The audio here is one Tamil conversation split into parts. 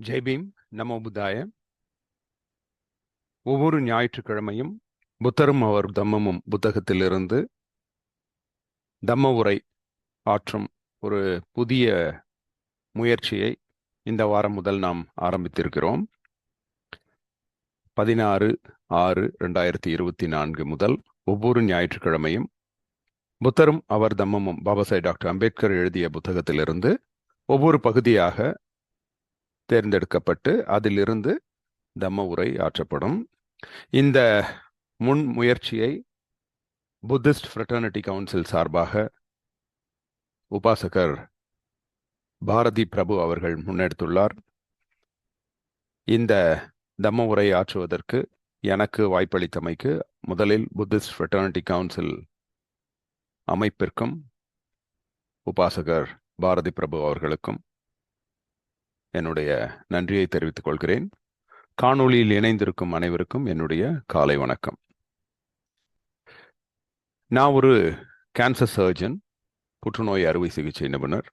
ஜெய்பீம், நமோ புத்தாய. ஒவ்வொரு ஞாயிற்றுக்கிழமையும் புத்தரும் அவர் தம்மமும் புத்தகத்திலிருந்து தம்ம உரை ஆற்றும் ஒரு புதிய முயற்சியை இந்த வாரம் முதல் நாம் ஆரம்பித்திருக்கிறோம். 16/6/2024 முதல் ஒவ்வொரு ஞாயிற்றுக்கிழமையும் புத்தரும் அவர் தம்மமும் பாபாசாஹேப் டாக்டர் அம்பேத்கர் எழுதிய புத்தகத்திலிருந்து ஒவ்வொரு பகுதியாக தேர்ந்தெடுக்கப்பட்டு அதிலிருந்து தம்ம உரை ஆற்றப்படும். இந்த முன் முயற்சியை புத்திஸ்ட் ஃப்ரெட்டர்னிட்டி கவுன்சில் சார்பாக உபாசகர் பாரதி பிரபு அவர்கள் முன்னெடுத்துள்ளார். இந்த தம்ம உரை ஆற்றுவதற்கு எனக்கு வாய்ப்பளித்தமைக்கு முதலில் புத்திஸ்ட் ஃப்ரெட்டர்னிட்டி கவுன்சில் அமைப்பிற்கும் உபாசகர் பாரதி பிரபு அவர்களுக்கும் என்னுடைய நன்றியை தெரிவித்துக் கொள்கிறேன். காணொளியில் இணைந்திருக்கும் அனைவருக்கும் என்னுடைய காலை வணக்கம். நான் ஒரு கேன்சர் சர்ஜன், புற்றுநோய் அறுவை சிகிச்சை நிபுணர்.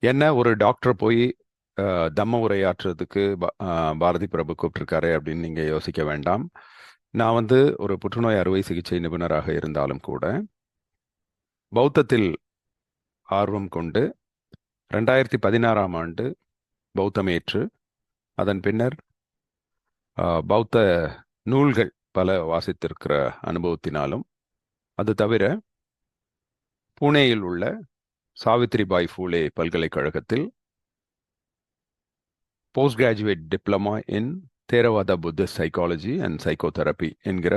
என்ன ஒரு டாக்டர் போய் தம்ம உரையாற்றுறதுக்கு பாரதி பிரபு கூப்பிட்டுருக்காரு அப்படின்னு நீங்கள் யோசிக்க வேண்டாம். நான் ஒரு புற்றுநோய் அறுவை சிகிச்சை நிபுணராக இருந்தாலும் கூட பௌத்தத்தில் ஆர்வம் கொண்டு 2016ஆம் ஆண்டு பௌத்தமேற்று அதன் பின்னர் பௌத்த நூல்கள் பல வாசித்திருக்கிற அனுபவத்தினாலும், அது தவிர புனேயில் உள்ள சாவித்ரிபாய் பூலே பல்கலைக்கழகத்தில் post graduate diploma in Theravada Buddhist psychology and psychotherapy என்கிற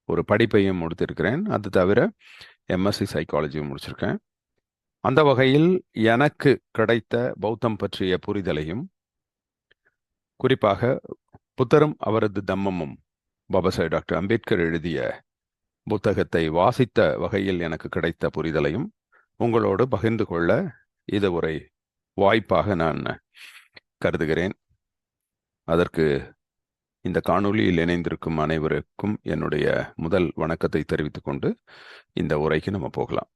ஒரு படிப்பையும் முடித்திருக்கிறேன். அது தவிர எம்எஸ்சி சைக்காலஜியும் முடிச்சிருக்கேன். அந்த வகையில் எனக்கு கிடைத்த பௌத்தம் பற்றிய புரிதலையும், குறிப்பாக புத்தரும் அவரது தம்மமும் பாபாசாஹேப் டாக்டர் அம்பேத்கர் எழுதிய புத்தகத்தை வாசித்த வகையில் எனக்கு கிடைத்த புரிதலையும் உங்களோடு பகிர்ந்து கொள்ள இது ஒரு வாய்ப்பாக நான் கருதுகிறேன். அதற்கு இந்த காணொளியில் இணைந்திருக்கும் அனைவருக்கும் என்னுடைய முதல் வணக்கத்தை தெரிவித்துக் கொண்டு இந்த உரைக்கு நம்ம போகலாம்.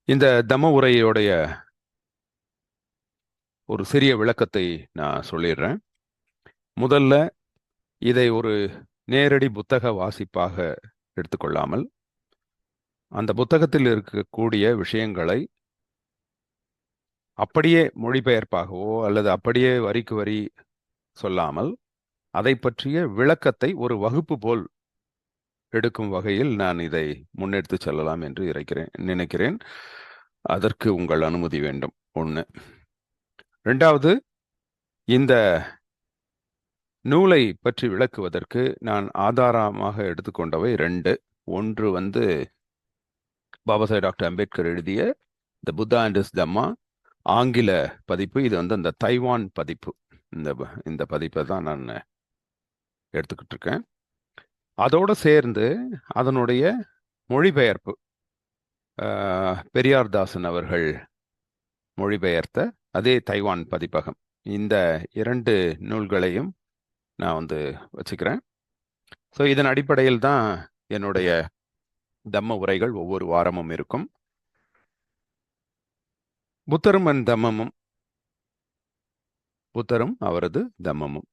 இந்த தம்ம உரையோடைய ஒரு சிறிய விளக்கத்தை நான் சொல்லிடுறேன். முதல்ல இதை ஒரு நேரடி புத்தக வாசிப்பாக எடுத்துக்கொள்ளாமல், அந்த புத்தகத்தில் இருக்கக்கூடிய விஷயங்களை அப்படியே மொழிபெயர்ப்பாகவோ அல்லது அப்படியே வரிக்கு வரி சொல்லாமல் அதை பற்றிய விளக்கத்தை ஒரு வகுப்பு போல் எடுக்கும் வகையில் நான் இதை முன்னெடுத்து செல்லலாம் என்று நினைக்கிறேன். அதற்கு உங்கள் அனுமதி வேண்டும். 1. 2வது, இந்த நூலை பற்றி விளக்குவதற்கு நான் ஆதாரமாக எடுத்துக்கொண்டவை 2. ஒன்று பாபாசாஹேப் டாக்டர் அம்பேத்கர் எழுதிய த புத்தா அண்ட் இஸ் தம்மா ஆங்கில பதிப்பு. இது அந்த தைவான் பதிப்பு. இந்த பதிப்பை தான் நான் எடுத்துக்கிட்டு இருக்கேன். அதோடு சேர்ந்து அதனுடைய மொழிபெயர்ப்பு பெரியார் தாசன் அவர்கள் மொழிபெயர்த்த அதே தைவான் பதிப்பகம். இந்த 2 நூல்களையும் நான் வச்சுக்கிறேன். ஸோ இதன் அடிப்படையில் தான் என்னுடைய தம்ம உரைகள் ஒவ்வொரு வாரமும் இருக்கும். புத்தரும் அண்ட் தம்மமும், புத்தரும் அவரது தம்மமும்.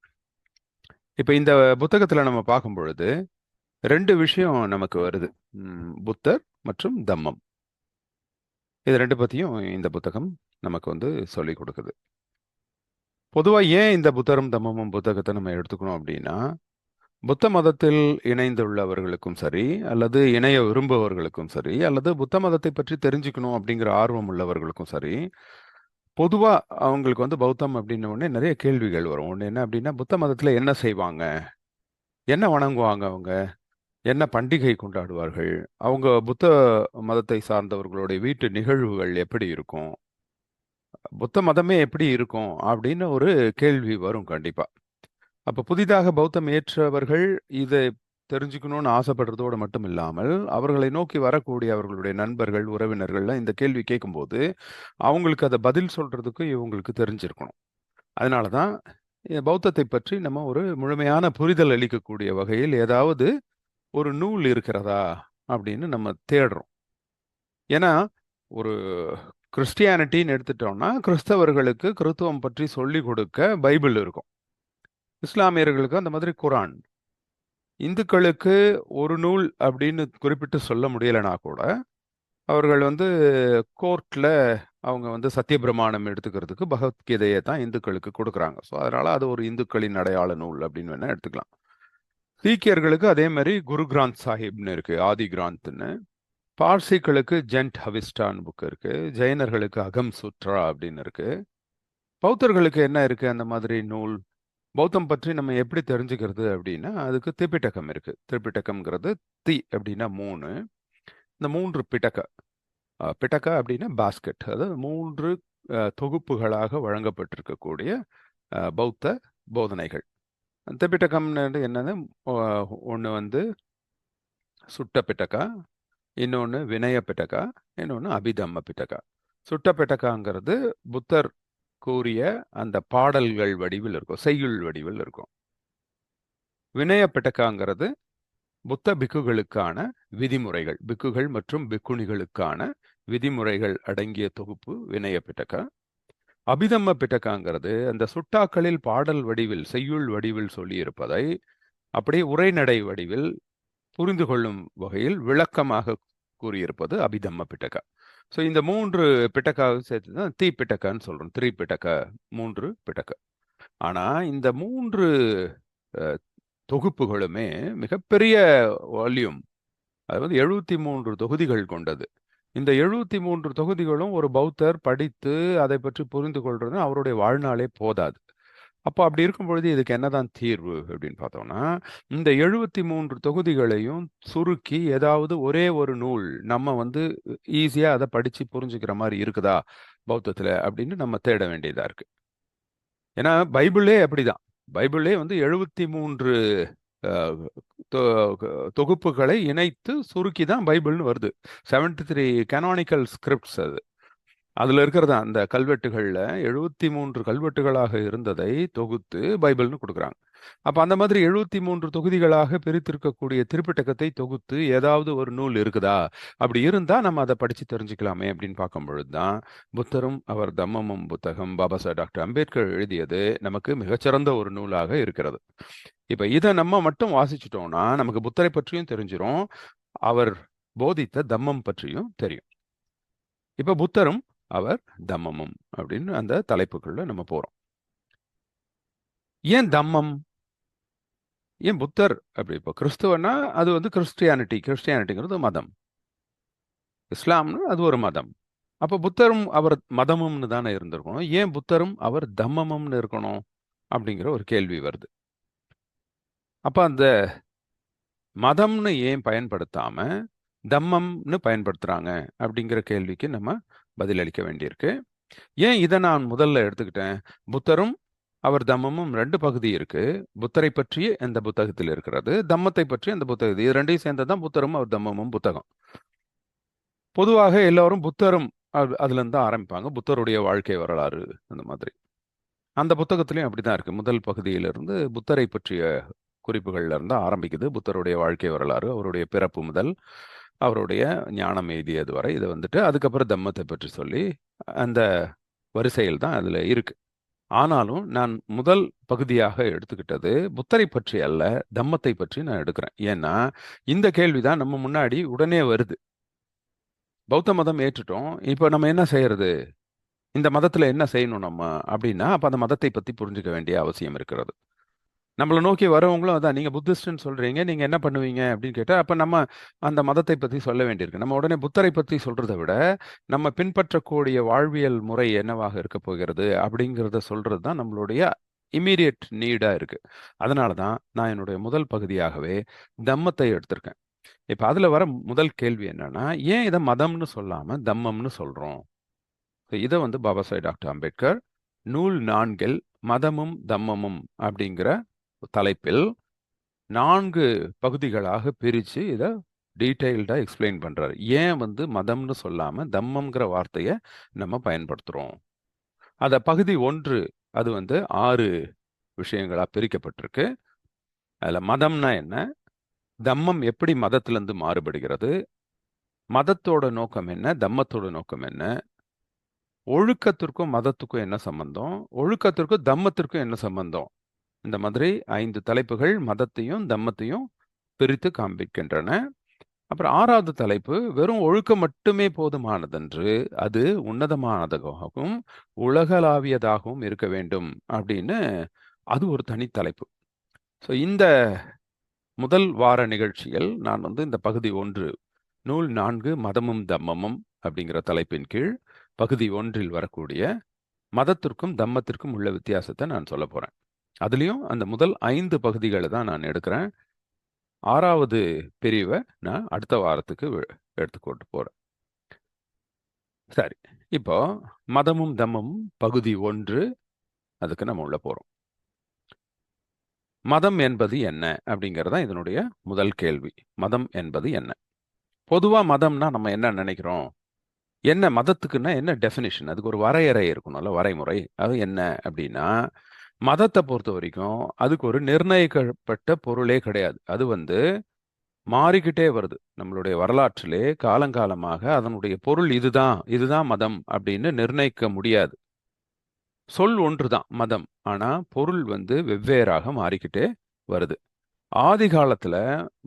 இப்போ இந்த புத்தகத்தில் நம்ம பார்க்கும் பொழுது 2 விஷயம் நமக்கு வருது. புத்தர் மற்றும் தம்மம். இது 2 பற்றியும் இந்த புத்தகம் நமக்கு சொல்லிக் கொடுக்குது. பொதுவாக ஏன் இந்த புத்தரும் தம்மமும் புத்தகத்தை நம்ம எடுத்துக்கணும் அப்படின்னா, புத்த மதத்தில் இணைந்துள்ளவர்களுக்கும் சரி, அல்லது இணைய விரும்புபவர்களுக்கும் சரி, அல்லது புத்த மதத்தை பற்றி தெரிஞ்சுக்கணும் அப்படிங்கிற ஆர்வம் உள்ளவர்களுக்கும் சரி, பொதுவாக அவங்களுக்கு பௌத்தம் அப்படின்ன உடனே நிறைய கேள்விகள் வரும். ஒன்று என்ன அப்படின்னா, புத்த மதத்தில் என்ன செய்வாங்க, என்ன வணங்குவாங்க, அவங்க என்ன பண்டிகை கொண்டாடுவார்கள், அவங்க புத்த மதத்தை சார்ந்தவர்களுடைய வீட்டு நிகழ்வுகள் எப்படி இருக்கும், புத்த மதமே எப்படி இருக்கும் அப்படின்னு ஒரு கேள்வி வரும் கண்டிப்பாக. அப்போ புதிதாக பௌத்தம் ஏற்றவர்கள் இதை தெரிஞ்சுக்கணும்னு ஆசைப்படுறதோடு மட்டும் இல்லாமல், அவர்களை நோக்கி வரக்கூடிய அவர்களுடைய நண்பர்கள், உறவினர்கள்லாம் இந்த கேள்வி கேட்கும்போது அவங்களுக்கு அதை பதில் சொல்றதுக்கு இவங்களுக்கு தெரிஞ்சிருக்கணும். அதனால தான் பௌத்தத்தை பற்றி நம்ம ஒரு முழுமையான புரிதல் அளிக்கக்கூடிய வகையில் ஏதாவது ஒரு நூல் இருக்கிறதா அப்படின்னு நம்ம தேடுறோம். ஏன்னா ஒரு கிறிஸ்டியானிட்டின்னு எடுத்துட்டோம்னா கிறிஸ்தவர்களுக்கு கிறிஸ்துவம் பற்றி சொல்லி கொடுக்க பைபிள் இருக்கும். இஸ்லாமியர்களுக்கு அந்த மாதிரி குரான். இந்துக்களுக்கு ஒரு நூல் அப்படின்னு குறிப்பிட்டு சொல்ல முடியலைனா கூட அவர்கள் வந்து கோர்ட்ல அவங்க வந்து சத்தியபிரமாணம் எடுத்துக்கிறதுக்கு பகவத்கீதையை தான் இந்துக்களுக்கு கொடுக்குறாங்க. ஸோ அதனால அது ஒரு இந்துக்களின் அடையாள நூல் அப்படின்னு வேணா எடுத்துக்கலாம். சீக்கியர்களுக்கு அதே மாதிரி குரு கிராந்த் சாஹிப்னு இருக்கு, ஆதி கிராந்த்னு. பார்சிகளுக்கு ஜென்ட் ஹவிஸ்டான் புக் இருக்கு. ஜெயினர்களுக்கு அகம் சுத்ரா அப்படின்னு இருக்கு. பௌத்தர்களுக்கு என்ன இருக்கு அந்த மாதிரி நூல்? பௌத்தம் பற்றி நம்ம எப்படி தெரிஞ்சுக்கிறது அப்படின்னா அதுக்கு திரிபிடகம் இருக்கு. திரிபிடகம்ங்கிறது தி அப்படின்னா 3. இந்த 3 பிடக, பிடக அப்படின்னா பாஸ்கெட், அதாவது 3 தொகுப்புகளாக வழங்கப்பட்டிருக்கக்கூடிய பௌத்த போதனைகள். திரிபிடகம்னு என்னது? ஒன்று வந்து சுட்ட பிட்டகா, இன்னொன்று வினய பிட்டகா, இன்னொன்று அபிதம்ம பிட்டகா. சுட்ட பிட்டகாங்கிறது புத்தர் கூறிய அந்த பாடல்கள் வடிவில் இருக்கும், செய்யுள் வடிவில் இருக்கும். வினய பிட்டகாங்கிறது புத்த பிக்குகளுக்கான விதிமுறைகள், பிக்குகள் மற்றும் பிக்குணிகளுக்கான விதிமுறைகள் அடங்கிய தொகுப்பு வினய பிட்டகா. அபிதம்ம பிட்டகாங்கிறது அந்த சுட்டாக்களில் பாடல் வடிவில், செய்யுள் வடிவில் சொல்லியிருப்பதை அப்படியே உரைநடை வடிவில் புரிந்து கொள்ளும் வகையில் விளக்கமாக கூறியிருப்பது அபிதம்ம பிட்டகா. ஸோ இந்த 3 பிட்டகாவை சேர்த்து தான் தி பிட்டகான்னு சொல்றோம். பிட்டகா, 3 பிட்டகா. ஆனா இந்த 3 தொகுப்புகளுமே மிகப்பெரிய வால்யூம். அது வந்து 73 தொகுதிகள் கொண்டது. இந்த 73 தொகுதிகளும் ஒரு பௌத்தர் படித்து அதை பற்றி புரிந்து கொள்றது அவருடைய வாழ்நாளே போதாது. அப்போ அப்படி இருக்கும் பொழுது இதுக்கு என்னதான் தீர்வு அப்படின்னு பார்த்தோம்னா, இந்த 73 தொகுதிகளையும் சுருக்கி ஏதாவது ஒரே ஒரு நூல் நம்ம வந்து ஈஸியா அதை படிச்சு புரிஞ்சுக்கிற மாதிரி இருக்குதா பௌத்தத்துல அப்படின்னு நம்ம தேட வேண்டியதா இருக்கு. ஏன்னா பைபிளே அப்படிதான். பைபிளே வந்து 73 தொகுப்புகளை இணைத்து சுருக்கி தான் பைபிள்னு வருது. 73 கனானிக்கல் ஸ்கிரிப்ட்ஸ் அது. அதுல இருக்கிறதா அந்த கல்வெட்டுகள்ல 73 கல்வெட்டுகளாக இருந்ததை தொகுத்து பைபிள்னு கொடுக்குறாங்க. அப்ப அந்த மாதிரி 73 தொகுதிகளாக பிரித்திருக்கக்கூடிய திரிபிடகத்தை தொகுத்து ஏதாவது ஒரு நூல் இருக்குதா? அப்படி இருந்தா நம்ம அதை படிச்சு தெரிஞ்சுக்கலாமே அப்படின்னு பார்க்கும் பொழுதுதான் புத்தரும் அவர் தம்மமும் புத்தகம் பாபா சாஹேப் டாக்டர் அம்பேத்கர் எழுதியது நமக்கு மிகச்சிறந்த ஒரு நூலாக இருக்கிறது. இப்ப இதை நம்ம மட்டும் வாசிச்சிட்டோம்னா நமக்கு புத்தரை பற்றியும் தெரிஞ்சிரும், அவர் போதித்த தம்மம் பற்றியும் தெரியும். இப்ப புத்தரும் அவர் தம்மமும் அப்படின்னு அந்த தலைப்புக்குள்ள நம்ம போறோம். ஏன் தம்மம்? ஏன் புத்தர்? அப்படி இப்போ கிறிஸ்துவனா அது வந்து கிறிஸ்டியானிட்டிங்கிறது மதம். இஸ்லாம்னு அது ஒரு மதம். அப்போ புத்தரும் அவர் மதமும்னு தானே இருந்திருக்கணும். ஏன் புத்தரும் அவர் தம்மமும்னு இருக்கணும் அப்படிங்கிற ஒரு கேள்வி வருது. அப்ப அந்த மதம்னு ஏன் பயன்படுத்தாம தம்மம்னு பயன்படுத்துறாங்க அப்படிங்கிற கேள்விக்கு நம்ம பதிலளிக்க வேண்டியிருக்கு. ஏன் இதை நான் முதல்ல எடுத்துக்கிட்டேன்? புத்தரும் அவர் தம்மமும் 2 பகுதி இருக்கு. புத்தரை பற்றிய இந்த புத்தகத்தில் இருக்கிறது, தம்மத்தை பற்றி அந்த புத்தகத்தில், இது ரெண்டையும் சேர்ந்ததான் புத்தரும் அவர் தம்மமும் புத்தகம். பொதுவாக எல்லாரும் புத்தரும் அதுல இருந்து தான் ஆரம்பிப்பாங்க, புத்தருடைய வாழ்க்கை வரலாறு அந்த மாதிரி. அந்த புத்தகத்திலையும் அப்படிதான் இருக்கு. முதல் பகுதியிலிருந்து புத்தரை பற்றிய குறிப்புகள்ல இருந்து ஆரம்பிக்குது. புத்தருடைய வாழ்க்கை வரலாறு, அவருடைய பிறப்பு முதல் அவருடைய ஞானம் எய்தியது வரை இதை வந்துட்டு அதுக்கப்புறம் தம்மத்தை பற்றி சொல்லி அந்த வரிசையில் தான் அதுல இருக்கு. ஆனாலும் நான் முதல் பகுதியாக எடுத்துக்கிட்டது புத்தரை பற்றி அல்ல, தம்மத்தை பற்றி நான் எடுக்கிறேன். ஏன்னா இந்த கேள்விதான் நம்ம முன்னாடி உடனே வருது. பௌத்த மதம் ஏற்றுட்டோம், இப்போ நம்ம என்ன செய்யறது? இந்த மதத்துல என்ன செய்யணும் நம்ம அப்படின்னா, அப்ப அந்த மதத்தை பத்தி புரிஞ்சுக்க வேண்டிய அவசியம் இருக்கிறது. நம்மளை நோக்கி வரவங்களும் அதான், நீங்க புத்திஸ்ட்னு சொல்றீங்க, நீங்க என்ன பண்ணுவீங்க அப்படின்னு கேட்டா அப்ப நம்ம அந்த மதத்தை பத்தி சொல்ல வேண்டியிருக்கு. நம்ம உடனே புத்தரை பத்தி சொல்றதை விட நம்ம பின்பற்றக்கூடிய வாழ்வியல் முறை என்னவாக இருக்க போகிறது அப்படிங்கிறத சொல்றது தான் நம்மளுடைய இம்மீடியட் நீடா இருக்கு. அதனால தான் நான் என்னுடைய முதல் பகுதியாகவே தம்மத்தை எடுத்திருக்கேன். இப்ப அதுல வர முதல் கேள்வி என்னன்னா, ஏன் இதை மதம்னு சொல்லாம தம்மம்னு சொல்றோம்? இதை வந்து பாபா சாஹேப் டாக்டர் அம்பேத்கர் நூல் 4 மதமும் தம்மமும் அப்படிங்கிற தலைப்பில் 4 பகுதிகளாக பிரிச்சு இதை டீட்டெயில்டா எக்ஸ்பிளைன் பண்றாரு. ஏன் வந்து மதம்னு சொல்லாம தம்மம்ங்கிற வார்த்தையை நம்ம பயன்படுத்துறோம்? அத பகுதி 1 அது வந்து 6 விஷயங்களா பிரிக்கப்பட்டிருக்கு. அதுல மதம்னா என்ன, தம்மம் எப்படி மதத்திலிருந்து மாறுபடுகிறது, மதத்தோட நோக்கம் என்ன, தம்மத்தோட நோக்கம் என்ன, ஒழுக்கத்திற்கும் மதத்துக்கும் என்ன சம்பந்தம், ஒழுக்கத்திற்கும் தம்மத்திற்கும் என்ன சம்பந்தம். இந்த மாதிரி 5 தலைப்புகள் மதத்தையும் தம்மத்தையும் பிரித்து காண்பிக்கின்றன. அப்புறம் 6வது தலைப்பு, வெறும் ஒழுக்கம் மட்டுமே போதுமானதன்று, அது உன்னதமானதாகவும் உலகளாவியதாகவும் இருக்க வேண்டும் அப்படின்னு அது ஒரு தனி தலைப்பு. ஸோ இந்த முதல் வார நிகழ்ச்சியில் நான் வந்து இந்த பகுதி 1 நூல் 4 மதமும் தம்மமும் அப்படிங்கிற தலைப்பின் கீழ் பகுதி 1ல் வரக்கூடிய மதத்திற்கும் தம்மத்திற்கும் உள்ள வித்தியாசத்தை நான் சொல்ல போறேன். அதுலேயும் அந்த முதல் 5 பகுதிகளை தான் நான் எடுக்கிறேன். 6வது பிரிவை நான் அடுத்த வாரத்துக்கு எடுத்துக்கொண்டு போறேன். சரி, இப்போ மதமும் தம்மமும் பகுதி 1, அதுக்கு நம்ம உள்ள போறோம். மதம் என்பது என்ன அப்படிங்கிறதா இதனுடைய முதல் கேள்வி. மதம் என்பது என்ன? பொதுவா மதம்னா நம்ம என்ன நினைக்கிறோம்? என்ன மதத்துக்குன்னா என்ன டெஃபினிஷன்? அதுக்கு ஒரு வரையறை இருக்கணும்ல, வரைமுறை. அது என்ன அப்படின்னா, மதத்தை பொறுத்த வரைக்கும் அதுக்கு ஒரு நிர்ணயிக்கப்பட்ட பொருளே கிடையாது. அது வந்து மாறிக்கிட்டே வருது. நம்மளுடைய வரலாற்றிலே காலங்காலமாக அதனுடைய பொருள் இதுதான், இதுதான் மதம் அப்படின்னு நிர்ணயிக்க முடியாது. சொல் ஒன்றுதான் மதம். ஆனா பொருள் வந்து வெவ்வேறாக மாறிக்கிட்டே வருது. ஆதி காலத்துல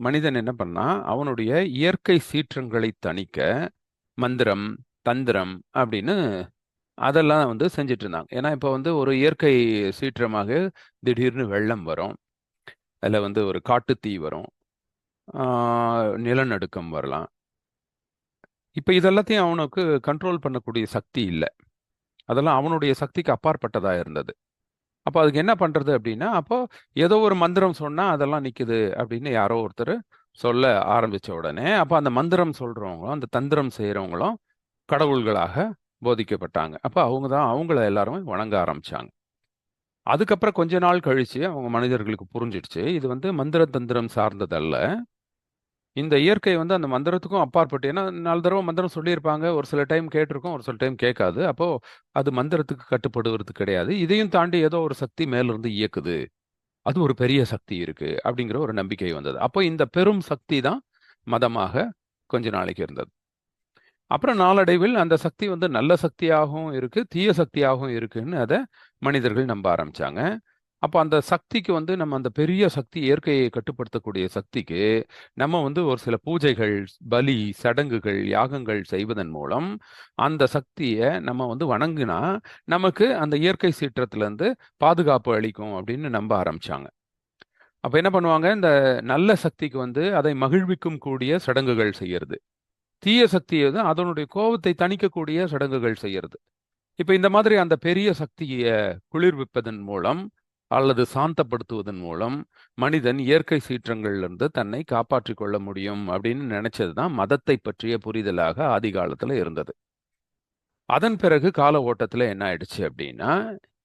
மனிதன் என்ன பண்ணா, அவனுடைய இயற்கை சீற்றங்களை தணிக்க மந்திரம், தந்திரம் அப்படின்னு அதெல்லாம் வந்து செஞ்சுட்டு இருந்தாங்க. ஏன்னா இப்போ வந்து ஒரு இயற்கை சீற்றமாக திடீர்னு வெள்ளம் வரும், அதில் வந்து ஒரு காட்டுத்தீ வரும், நிலநடுக்கம் வரலாம். இப்போ இதெல்லாத்தையும் அவனுக்கு கண்ட்ரோல் பண்ணக்கூடிய சக்தி இல்லை. அதெல்லாம் அவனுடைய சக்திக்கு அப்பாற்பட்டதா இருந்தது. அப்போ அதுக்கு என்ன பண்றது அப்படின்னா, அப்போ ஏதோ ஒரு மந்திரம் சொன்னா அதெல்லாம் நிக்குது அப்படின்னு யாரோ ஒருத்தர் சொல்ல ஆரம்பிச்ச உடனே, அப்போ அந்த மந்திரம் சொல்றவங்களும் அந்த தந்திரம் செய்யறவங்களும் கடவுள்களாக போதிக்கப்பட்டாங்க. அப்போ அவங்க தான் அவங்கள எல்லாரும் வணங்க ஆரம்பிச்சாங்க. அதுக்கப்புறம் கொஞ்ச நாள் கழிச்சு அவங்க மனிதர்களுக்கு புரிஞ்சிடுச்சு, இது வந்து மந்திர தந்திரம் சார்ந்ததல்ல, இந்த இயற்கை வந்து அந்த மந்திரத்துக்கும் அப்பாற்பட்டு. ஏன்னா 4 தடவை மந்திரம் சொல்லியிருப்பாங்க, ஒரு சில டைம் கேட்டிருக்கும், ஒரு சில டைம் கேட்காது. அப்போ அது மந்திரத்துக்கு கட்டுப்படுவது கிடையாது, இதையும் தாண்டி ஏதோ ஒரு சக்தி மேலிருந்து இயக்குது, அது ஒரு பெரிய சக்தி இருக்கு அப்படிங்கிற ஒரு நம்பிக்கை வந்தது. அப்போ இந்த பெரும் சக்தி தான் மதமாக கொஞ்ச நாளைக்கு இருந்தது. அப்புறம் நாளடைவில் அந்த சக்தி வந்து நல்ல சக்தியாகவும் இருக்கு, தீய சக்தியாகவும் இருக்குன்னு அதை மனிதர்கள் நம்ப ஆரம்பிச்சாங்க. அப்போ அந்த சக்திக்கு வந்து நம்ம அந்த பெரிய சக்தி, இயற்கையை கட்டுப்படுத்தக்கூடிய சக்திக்கு நம்ம வந்து ஒரு சில பூஜைகள், பலி, சடங்குகள், யாகங்கள் செய்வதன் மூலம் அந்த சக்தியை நம்ம வந்து வணங்கினா நமக்கு அந்த இயற்கை சீற்றத்திலிருந்து பாதுகாப்பு அளிக்கும் அப்படின்னு நம்ப ஆரம்பிச்சாங்க. அப்போ என்ன பண்ணுவாங்க, இந்த நல்ல சக்திக்கு வந்து அதை மகிழ்விக்கும் கூடிய சடங்குகள் செய்யறது, தீய சக்தியை தான் அதனுடைய கோபத்தை தணிக்கக்கூடிய சடங்குகள் செய்யறது. இப்ப இந்த மாதிரி அந்த பெரிய சக்தியை குளிர்விப்பதன் மூலம் அல்லது சாந்தப்படுத்துவதன் மூலம் மனிதன் இயற்கை சீற்றங்கள்ல இருந்து தன்னை காப்பாற்றிக் கொள்ள முடியும் அப்படின்னு நினைச்சதுதான் மதத்தை பற்றிய புரிதலாக ஆதி காலத்துல இருந்தது. அதன் பிறகு கால ஓட்டத்துல என்ன ஆயிடுச்சு அப்படின்னா,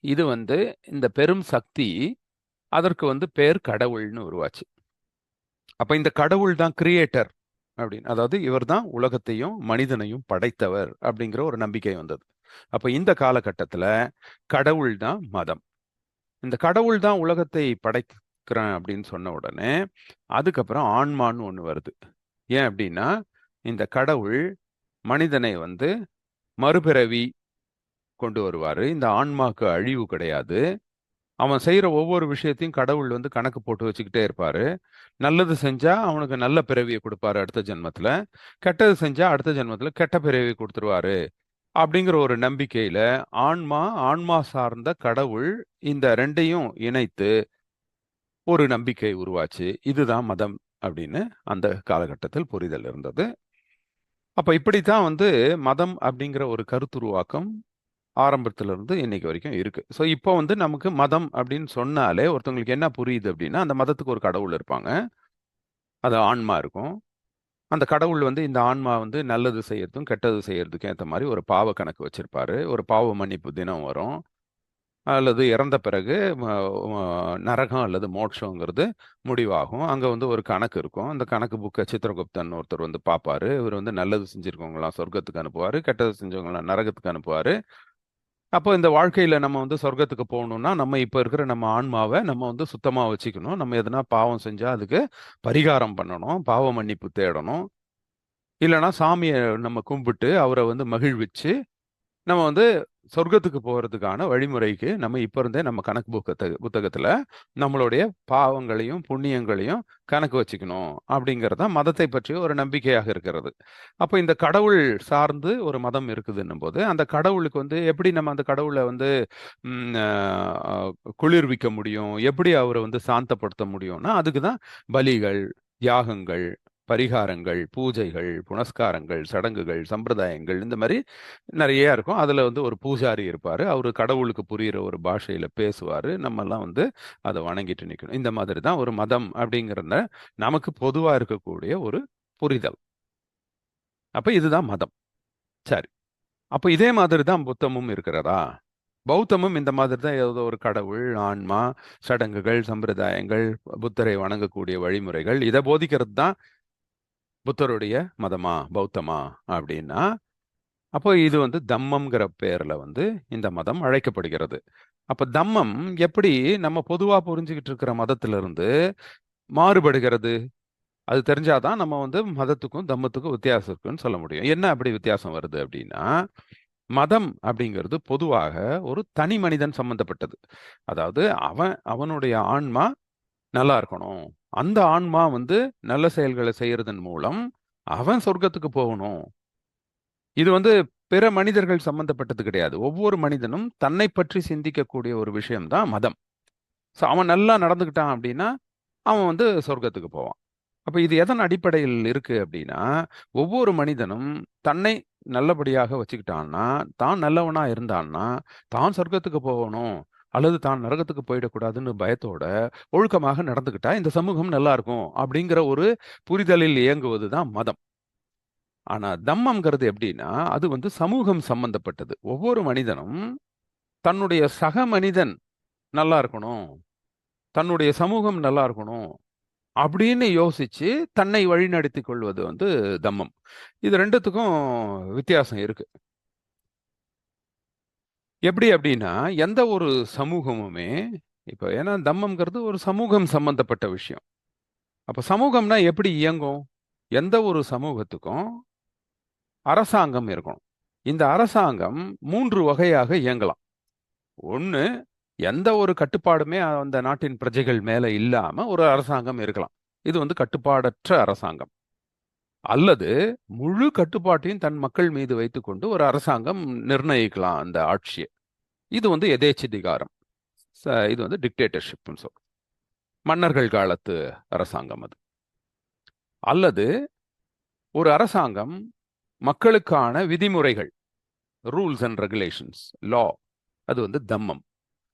இது வந்து இந்த பெரும் சக்தி, அதற்கு வந்து பேர் கடவுள்னு உருவாச்சு. அப்ப இந்த கடவுள் தான் கிரியேட்டர் அப்படின்னு, அதாவது இவர் தான் உலகத்தையும் மனிதனையும் படைத்தவர் அப்படிங்கிற ஒரு நம்பிக்கை வந்தது. அப்ப இந்த காலகட்டத்துல கடவுள் தான் மதம். இந்த கடவுள் தான் உலகத்தை படைக்கிறேன் அப்படின்னு சொன்ன உடனே அதுக்கப்புறம் ஆன்மான்னு ஒண்ணு வருது. ஏன் அப்படின்னா, இந்த கடவுள் மனிதனை வந்து மறுபிறவி கொண்டு வருவாரு. இந்த ஆன்மாக்கு அழிவு கிடையாது. அவன் செய்யற ஒவ்வொரு விஷயத்தையும் கடவுள் வந்து கணக்கு போட்டு வச்சுக்கிட்டே இருப்பாரு. நல்லது செஞ்சா அவனுக்கு நல்ல பிறவியை கொடுப்பாரு அடுத்த ஜென்மத்துல, கெட்டது செஞ்சா அடுத்த ஜென்மத்துல கெட்ட பிறவி கொடுத்துருவாரு அப்படிங்கிற ஒரு நம்பிக்கையில ஆன்மா, ஆன்மா சார்ந்த கடவுள், இந்த ரெண்டையும் இணைத்து ஒரு நம்பிக்கை உருவாச்சு. இதுதான் மதம் அப்படின்னு அந்த காலகட்டத்தில் புரிதல் இருந்தது. அப்ப இப்படித்தான் வந்து மதம் அப்படிங்கிற ஒரு கருத்துருவாக்கம் ஆரம்பத்துல இருந்து இன்னைக்கு வரைக்கும் இருக்கு. ஸோ இப்போ வந்து நமக்கு மதம் அப்படின்னு சொன்னாலே ஒருத்தவங்களுக்கு என்ன புரியுது அப்படின்னா, அந்த மதத்துக்கு ஒரு கடவுள் இருப்பாங்க, அது ஆன்மா இருக்கும். அந்த கடவுள் வந்து இந்த ஆன்மா வந்து நல்லது செய்யறதும் கெட்டது செய்யறதுக்கும் ஏற்ற மாதிரி ஒரு பாவ கணக்கு வச்சிருப்பாரு. ஒரு பாவ மன்னிப்பு தினம் வரும், அல்லது இறந்த பிறகு நரகம் அல்லது மோட்சங்கிறது முடிவாகும். அங்க வந்து ஒரு கணக்கு இருக்கும். அந்த கணக்கு புக்கை சித்திரகுப்தன் ஒருத்தர் வந்து பார்ப்பாரு. இவர் வந்து நல்லது செஞ்சிருக்கவங்களாம் சொர்க்கத்துக்கு அனுப்புவாரு, கெட்டது செஞ்சவங்களாம் நரகத்துக்கு அனுப்புவாரு. அப்போ இந்த வாழ்க்கையில நம்ம வந்து சொர்க்கத்துக்கு போகணும்னா நம்ம இப்ப இருக்கிற நம்ம ஆன்மாவை நம்ம வந்து சுத்தமா வச்சுக்கணும். நம்ம எதனா பாவம் செஞ்சா அதுக்கு பரிகாரம் பண்ணணும், பாவ மன்னிப்பு தேடணும். இல்லைன்னா சாமியை நம்ம கும்பிட்டு அவரை வந்து மகிழ்விச்சு நம்ம வந்து சொர்க்கத்துக்கு போறதுக்கான வழிமுறைக்கு நம்ம இப்ப இருந்தே நம்ம கணக்கு புத்தகத்துல நம்மளுடைய பாவங்களையும் புண்ணியங்களையும் கணக்கு வச்சுக்கணும் அப்படிங்கிறது தான் மதத்தை பற்றிய ஒரு நம்பிக்கையாக இருக்கிறது. அப்போ இந்த கடவுள் சார்ந்து ஒரு மதம் இருக்குதுன்னும் போது அந்த கடவுளுக்கு வந்து எப்படி நம்ம அந்த கடவுளை வந்து குளிர்விக்க முடியும், எப்படி அவரை வந்து சாந்தப்படுத்த முடியும்னா அதுக்கு தான் பலிகள், தியாகங்கள், பரிகாரங்கள், பூஜைகள், புனஸ்காரங்கள், சடங்குகள், சம்பிரதாயங்கள் இந்த மாதிரி நிறைய இருக்கும். அதுல வந்து ஒரு பூஜாரி இருப்பாரு. அவரு கடவுளுக்கு புரியிற ஒரு பாஷையில பேசுவாரு. நம்ம எல்லாம் வந்து அதை வணங்கிட்டு நிக்கணும். இந்த மாதிரி தான் ஒரு மதம் அப்படிங்கிறத நமக்கு பொதுவா இருக்கக்கூடிய ஒரு புரிதல். அப்ப இதுதான் மதம். சரி. அப்ப இதே மாதிரி தான் புத்தமும் இருக்கிறதா? பௌத்தமும் இந்த மாதிரி தான் ஏதோ ஒரு கடவுள், ஆன்மா, சடங்குகள், சம்பிரதாயங்கள், புத்தரை வணங்கக்கூடிய வழிமுறைகள் இதை போதிக்கிறது தான் புத்தருடைய மதமா, பௌத்தமா அப்படின்னா, அப்போ இது வந்து தம்மம்ங்கிற பேர்ல வந்து இந்த மதம் அழைக்கப்படுகிறது. அப்ப தம்மம் எப்படி நம்ம பொதுவா புரிஞ்சுகிட்டு இருக்கிற மதத்திலிருந்து மாறுபடுகிறது? அது தெரிஞ்சாதான் நம்ம வந்து மதத்துக்கும் தம்மத்துக்கும் வித்தியாசம் இருக்குன்னு சொல்ல முடியும். என்ன அப்படி வித்தியாசம் வருது அப்படின்னா, மதம் அப்படிங்கிறது பொதுவாக ஒரு தனி மனிதன் சம்பந்தப்பட்டது. அதாவது அவனுடைய ஆன்மா நல்லா இருக்கணும். அந்த ஆன்மா வந்து நல்ல செயல்களை செய்யறதன் மூலம் அவன் சொர்க்கத்துக்கு போகணும். இது வந்து பிற மனிதர்கள் சம்பந்தப்பட்டது கிடையாது. ஒவ்வொரு மனிதனும் தன்னை பற்றி சிந்திக்கக்கூடிய ஒரு விஷயம் தான் மதம். ஸோ அவன் நல்லா நடந்துக்கிட்டான் அப்படின்னா அவன் வந்து சொர்க்கத்துக்கு போவான். அப்ப இது எதன் அடிப்படையில் இருக்கு அப்படின்னா, ஒவ்வொரு மனிதனும் தன்னை நல்லபடியாக வச்சுக்கிட்டான்னா, தான் நல்லவனா இருந்தான்னா, தான் சொர்க்கத்துக்கு போகணும் அல்லது தான் நரகத்துக்கு போயிடக்கூடாதுன்னு பயத்தோட ஒழுக்கமாக நடந்துக்கிட்டா இந்த சமூகம் நல்லா இருக்கும் அப்படிங்கிற ஒரு புரிதலில் இயங்குவது தான் மதம். ஆனா தம்மம்ங்கிறது எப்படின்னா, அது வந்து சமூகம் சம்பந்தப்பட்டது. ஒவ்வொரு மனிதனும் தன்னுடைய சக மனிதன் நல்லா இருக்கணும், தன்னுடைய சமூகம் நல்லா இருக்கணும் அப்படின்னு யோசிச்சு தன்னை வழிநடத்திக் கொள்வது வந்து தம்மம். இது ரெண்டுத்துக்கும் வித்தியாசம் இருக்கு. எப்படி அப்படின்னா, எந்த ஒரு சமூகமுமே இப்ப ஏன்னா தம்மம்ங்கிறது ஒரு சமூகம் சம்பந்தப்பட்ட விஷயம். அப்ப சமூகம்னா எப்படி இயங்கும்? எந்த ஒரு சமூகத்துக்கும் அரசாங்கம் இருக்கணும். இந்த அரசாங்கம் 3 வகையாக இயங்கலாம். ஒண்ணு, எந்த ஒரு கட்டுப்பாடுமே அந்த நாட்டின் பிரஜைகள் மேல இல்லாம ஒரு அரசாங்கம் இருக்கலாம். இது வந்து கட்டுப்பாடற்ற அரசாங்கம். அல்லது முழு கட்டுப்பாட்டையும் தன் மக்கள் மீது வைத்துக்கொண்டு ஒரு அரசாங்கம் நிர்ணயிக்கலாம் அந்த ஆட்சியை. இது வந்து எதேச்சதிகாரம். இது வந்து டிக்டேட்டர்ஷிப்னு சொல்றோம். மன்னர்கள் காலத்து அரசாங்கம் அது. அல்லது ஒரு அரசாங்கம் மக்களுக்கான விதிமுறைகள், ரூல்ஸ் அண்ட் ரெகுலேஷன்ஸ், லா, அது வந்து தம்மம்.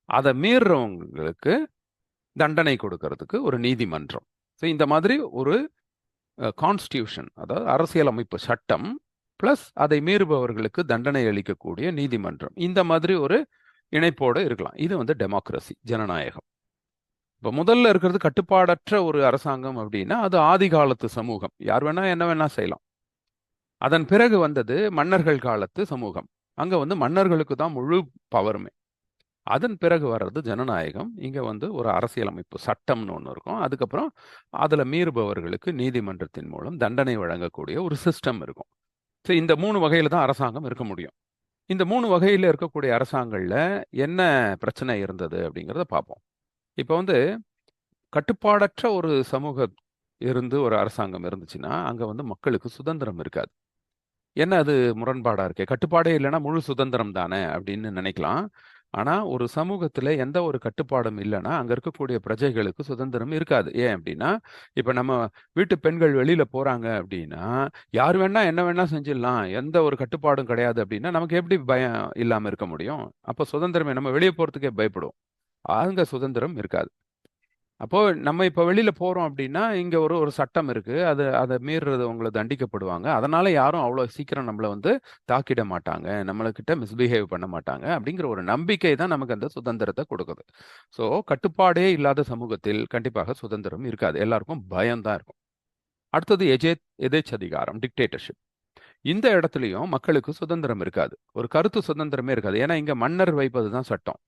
அதை மீறுறவங்களுக்கு தண்டனை கொடுக்கறதுக்கு ஒரு நீதிமன்றம். ஸோ இந்த மாதிரி ஒரு கான்ஸ்டியூஷன், அதாவது அரசியலமைப்பு சட்டம் பிளஸ் அதை மீறுபவர்களுக்கு தண்டனை அளிக்கக்கூடிய நீதிமன்றம், இந்த மாதிரி ஒரு இணைப்போடு இருக்கலாம். இது வந்து டெமோக்ரஸி, ஜனநாயகம். இப்போ முதல்ல இருக்கிறது கட்டுப்பாடற்ற ஒரு அரசாங்கம் அப்படின்னா அது ஆதி காலத்து சமூகம், யார் வேணா என்ன வேணா செய்யலாம். அதன் பிறகு வந்தது மன்னர்கள் காலத்து சமூகம். அங்க வந்து மன்னர்களுக்கு தான் முழு பவருமே. அதன் பிறகு வர்றது ஜனநாயகம். இங்க வந்து ஒரு அரசியலமைப்பு சட்டம்னு ஒன்று இருக்கும். அதுக்கப்புறம் அதுல மீறுபவர்களுக்கு நீதிமன்றத்தின் மூலம் தண்டனை வழங்கக்கூடிய ஒரு சிஸ்டம் இருக்கும். ஸோ இந்த 3 வகையில தான் அரசாங்கம் இருக்க முடியும். இந்த 3 வகையில இருக்கக்கூடிய அரசாங்கங்கள்ல என்ன பிரச்சனை இருந்தது அப்படிங்கிறத பார்ப்போம். இப்போ வந்து கட்டுப்பாடற்ற ஒரு சமூகம் இருந்து ஒரு அரசாங்கம் இருந்துச்சுன்னா அங்க வந்து மக்களுக்கு சுதந்திரம் இருக்காது. என்ன அது முரண்பாடா இருக்கே, கட்டுப்பாடே இல்லைன்னா முழு சுதந்திரம் தானே அப்படின்னு நினைக்கலாம். ஆனா ஒரு சமூகத்துல எந்த ஒரு கட்டுப்பாடும் இல்லைன்னா அங்க இருக்கக்கூடிய பிரஜைகளுக்கு சுதந்திரம் இருக்காது. ஏன் அப்படின்னா, இப்ப நம்ம வீட்டு பெண்கள் வெளியில போறாங்க அப்படின்னா யார் வேணா என்ன வேணா செஞ்சிடலாம், எந்த ஒரு கட்டுப்பாடும் கிடையாது அப்படின்னா நமக்கு எப்படி பயம் இல்லாம இருக்க முடியும்? அப்ப சுதந்திரமே, நம்ம வெளியே போறதுக்கே பயப்படுவோம். அங்க சுதந்திரம் இருக்காது. அப்போ நம்ம இப்ப வெளியில போறோம் அப்படின்னா இங்க ஒரு ஒரு சட்டம் இருக்கு. அதை மீறுறது உங்களை தண்டிக்கப்படுவாங்க. அதனால யாரும் அவ்வளவு சீக்கிரம் நம்மள வந்து தாக்கிட மாட்டாங்க, நம்மளுக்கிட்ட மிஸ்பிஹேவ் பண்ண மாட்டாங்க அப்படிங்கிற ஒரு நம்பிக்கை தான் நமக்கு அந்த சுதந்திரத்தை கொடுக்குது. ஸோ கட்டுப்பாடே இல்லாத சமூகத்தில் கண்டிப்பாக சுதந்திரம் இருக்காது, எல்லாருக்கும் பயம்தான் இருக்கும். அடுத்தது எதேச்சதிகாரம், டிக்டேட்டர்ஷிப். இந்த இடத்துலயும் மக்களுக்கு சுதந்திரம் இருக்காது, ஒரு கருத்து சுதந்திரமே இருக்காது. ஏன்னா இங்க மன்னர் வைப்பதுதான் சட்டம்.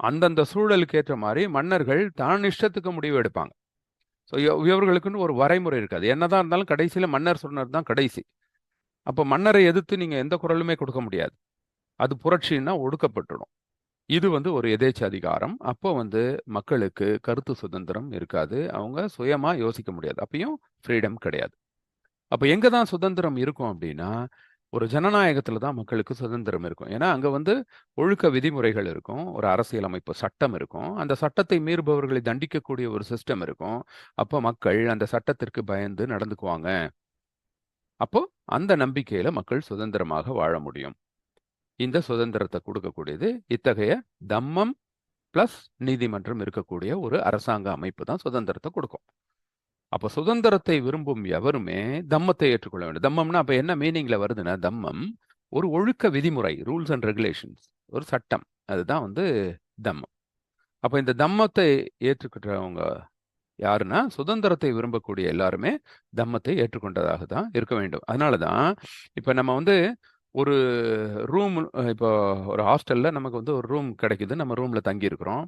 அந்தந்த சூழலுக்கு ஏற்ற மாதிரி மன்னர்கள் தான் இஷ்டத்துக்கு முடிவு எடுப்பாங்க. ஸோ இவர்களுக்குன்னு ஒரு வரைமுறை இருக்காது. என்னதான் இருந்தாலும் கடைசியில மன்னர் சொன்னது தான் கடைசி. அப்போ மன்னரை எதிர்த்து நீங்க எந்த குரலுமே கொடுக்க முடியாது. அது புரட்சின்னா ஒடுக்கப்பட்டுடும். இது ஒரு எதேச்ச அதிகாரம். அப்போ மக்களுக்கு கருத்து சுதந்திரம் இருக்காது. அவங்க சுயமா யோசிக்க முடியாது. அப்பயும் ஃப்ரீடம் கிடையாது. அப்ப எங்க தான் சுதந்திரம் இருக்கும் அப்படின்னா, ஒரு ஜனநாயகத்துல தான் மக்களுக்கு சுதந்திரம் இருக்கும். ஏன்னா, அங்க ஒழுக்க விதிமுறைகள் இருக்கும். ஒரு அரசியலமைப்பு சட்டம் இருக்கும். அந்த சட்டத்தை மீறுபவர்களை தண்டிக்கக்கூடிய ஒரு சிஸ்டம் இருக்கும். அப்போ மக்கள் அந்த சட்டத்திற்கு பயந்து நடந்துக்குவாங்க. அப்போ அந்த நம்பிக்கையில மக்கள் சுதந்திரமாக வாழ முடியும். இந்த சுதந்திரத்தை கொடுக்கக்கூடியது இத்தகைய தம்மம் பிளஸ் நீதிமன்றம் இருக்கக்கூடிய ஒரு அரசாங்க அமைப்பு தான் சுதந்திரத்தை கொடுக்கும். அப்ப சுதந்திரத்தை விரும்பும் எவருமே தம்மத்தை ஏற்றுக்கொள்ள வேண்டும். தம்மம்னா அப்ப என்ன மீனிங்ல வருதுன்னா, தம்மம் ஒரு ஒழுக்க விதிமுறை, ரூல்ஸ் அண்ட் ரெகுலேஷன்ஸ், ஒரு சட்டம். அதுதான் தம்மம். அப்ப இந்த தம்மத்தை ஏற்றுக்கிட்டவங்க யாருன்னா, சுதந்திரத்தை விரும்பக்கூடிய எல்லாருமே தம்மத்தை ஏற்றுக்கொண்டதாக தான் இருக்க வேண்டும். அதனால தான் இப்ப நம்ம ஒரு ரூம், இப்போ ஒரு ஹாஸ்டல்ல நமக்கு ஒரு ரூம் கிடைக்குது. நம்ம ரூம்ல தங்கி இருக்கிறோம்.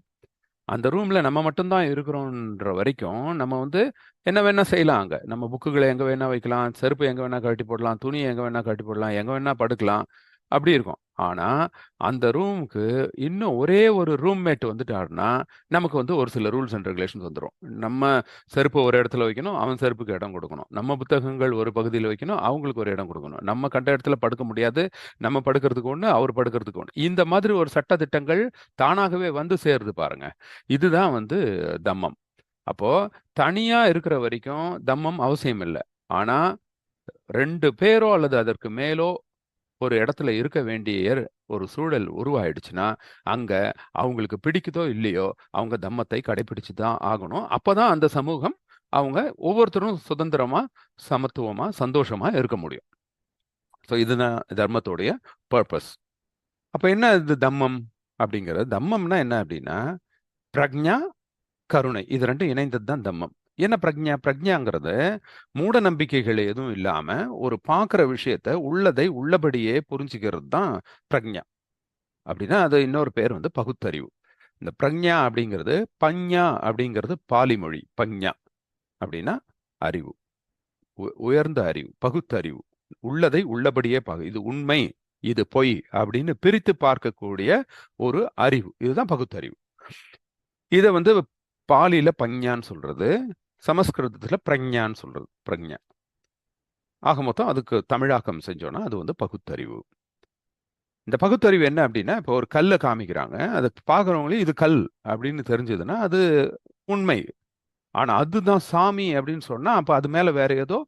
அந்த ரூம்ல நம்ம மட்டும் தான் இருக்கிறோம்ன்ற வரைக்கும் நம்ம என்ன வேணா செய்யலாம் அங்க. நம்ம புக்குகளை எங்க வேணா வைக்கலாம், செருப்பு எங்க வேணா கழட்டி போடலாம், துணியை எங்க வேணா கழட்டி போடலாம், எங்க வேணா படுக்கலாம். அப்படி இருக்கும். ஆனா, அந்த ரூமுக்கு இன்னும் ஒரே ஒரு ரூம்மேட் வந்துட்டாருன்னா, நமக்கு ஒரு சில ரூல்ஸ் அண்ட் ரெகுலேஷன்ஸ் வந்துரும். நம்ம செருப்பு ஒரு இடத்துல வைக்கணும், அவன் செருப்புக்கு இடம் கொடுக்கணும். நம்ம புத்தகங்கள் ஒரு பகுதியில வைக்கணும், அவங்களுக்கு ஒரு இடம் கொடுக்கணும். நம்ம கண்ட இடத்துல படுக்க முடியாது. நம்ம படுக்கிறதுக்கு ஒண்ணு, அவர் படுக்கிறதுக்கு ஒண்ணு. இந்த மாதிரி ஒரு சட்ட திட்டங்கள் தானாகவே சேருது பாருங்க. இதுதான் தம்மம். அப்போ தனியா இருக்கிற வரைக்கும் தம்மம் அவசியம் இல்ல. ஆனா 2 பேரோ அல்லது அதற்கு மேலோ ஒரு இடத்துல இருக்க வேண்டிய ஒரு சூழல் உருவாயிடுச்சுன்னா, அங்க அவங்களுக்கு பிடிக்குதோ இல்லையோ, அவங்க தம்மத்தை கடைபிடிச்சு தான் ஆகணும். அப்பதான் அந்த சமூகம் அவங்க ஒவ்வொருத்தரும் சுதந்திரமா, சமத்துவமா, சந்தோஷமா இருக்க முடியும். ஸோ இதுதான் தர்மத்தோடைய பர்பஸ். அப்ப என்ன இது தம்மம் அப்படிங்கிறது? தம்மம்னா என்ன அப்படின்னா, பிரக்ஞா, கருணை. இது 2ம் இணைந்தது தான் தம்மம். என்ன பிரக்ஞா? பிரக்ஞாங்கிறது மூட நம்பிக்கைகள் எதுவும் இல்லாம ஒரு பார்க்குற விஷயத்த உள்ளதை உள்ளபடியே புரிஞ்சுக்கிறது தான் பிரக்ஞா. அப்படின்னா அது இன்னொரு பேர் பகுத்தறிவு. இந்த பிரக்ஞா அப்படிங்கிறது, பஞ்ஞா அப்படிங்கிறது பாலி மொழி. பஞ்ஞா அப்படின்னா அறிவு, உயர்ந்த அறிவு, பகுத்தறிவு. உள்ளதை உள்ளபடியே இது உண்மை, இது பொய் அப்படின்னு பிரித்து பார்க்கக்கூடிய ஒரு அறிவு. இதுதான் பகுத்தறிவு. இதை பாலியில பஞ்ஞான்னு சொல்றது, சமஸ்கிருதத்துல பிரக்ஞான்னு சொல்றது. பிரக்ஞா. ஆக மொத்தம் அதுக்கு தமிழாக்கம் செஞ்சோம்னா அது பகுத்தறிவு. இந்த பகுத்தறிவு என்ன அப்படின்னா, இப்போ ஒரு கல்லை காமிக்கிறாங்க, அதை பார்க்குறவங்களே இது கல் அப்படின்னு தெரிஞ்சதுன்னா அது உண்மை. ஆனா அதுதான் சாமி அப்படின்னு சொன்னா அப்ப அது மேல வேற ஏதோ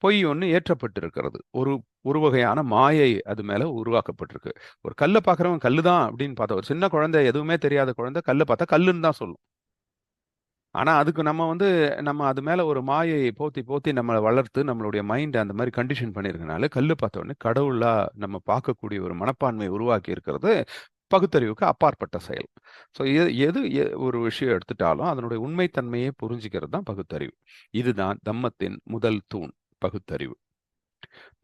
பொய் ஒன்று ஏற்றப்பட்டு இருக்கிறது. ஒரு ஒரு வகையான மாயை அது மேல உருவாக்கப்பட்டிருக்கு. ஒரு கல்லை பார்க்குறவங்க கல்லு தான் அப்படின்னு பார்த்தா, ஒரு சின்ன குழந்தை, எதுவுமே தெரியாத குழந்தை கல்லை பார்த்தா கல்லுன்னு தான் சொல்லும். ஆனா அதுக்கு நம்ம நம்ம அது மேல ஒரு மாயையை போத்தி போத்தி நம்மளை வளர்த்து நம்மளுடைய மைண்ட் அந்த மாதிரி கண்டிஷன் பண்ணியிருக்கனால கல்லு பார்த்த உடனே கடவுளா நம்ம பார்க்கக்கூடிய ஒரு மனப்பான்மை உருவாக்கி இருக்கிறது பகுத்தறிவுக்கு அப்பாற்பட்ட செயல். ஸோ எது ஒரு விஷயம் எடுத்துட்டாலும் அதனுடைய உண்மைத்தன்மையை புரிஞ்சுக்கிறது தான் பகுத்தறிவு. இதுதான் தம்மத்தின் முதல் தூண், பகுத்தறிவு.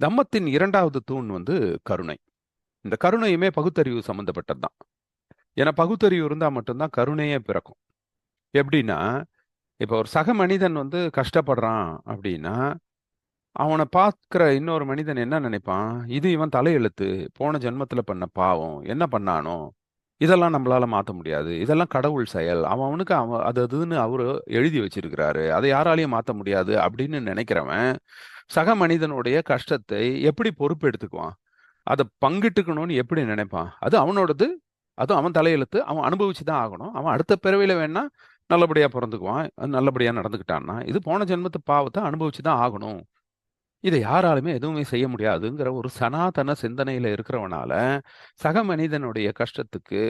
தம்மத்தின் 2வது தூண் கருணை. இந்த கருணையுமே பகுத்தறிவு சம்பந்தப்பட்டது தான். ஏன்னா பகுத்தறிவு இருந்தால் மட்டும்தான் கருணையே பிறக்கும். எப்படின்னா, இப்போ ஒரு சக மனிதன் கஷ்டப்படுறான் அப்படின்னா, அவனை பார்க்குற இன்னொரு மனிதன் என்ன நினைப்பான்? இது இவன் தலையெழுத்து, போன ஜென்மத்துல பண்ண பாவம், என்ன பண்ணானோ? இதெல்லாம் நம்மளால மாத்த முடியாது. இதெல்லாம் கடவுள் செயல். அவனுக்கு அவன் அது அதுன்னு அவரு எழுதி வச்சிருக்கிறாரு. அதை யாராலையும் மாத்த முடியாது அப்படின்னு நினைக்கிறவன், சக மனிதனுடைய கஷ்டத்தை எப்படி பொறுப்பெடுத்துக்குவான்? அதை பங்கிட்டுக்கணும்னு எப்படி நினைப்பான்? அது அவனோடது. அதுவும் அவன் தலையெழுத்து. அவன் அனுபவிச்சு தான் ஆகணும். அவன் அடுத்த பிறவியில வேணா நல்லபடியா பொறந்துக்குவான். நல்லபடியா நடந்துக்கிட்டான்னா, இது போன ஜென்மத்து பாவத்தை அனுபவிச்சு தான் ஆகணும். இதை யாராலுமே எதுவுமே செய்ய முடியாதுங்கிற ஒரு சனாதன சிந்தனையில இருக்கிறவனால, சக மனிதனுடைய கஷ்டத்துக்கு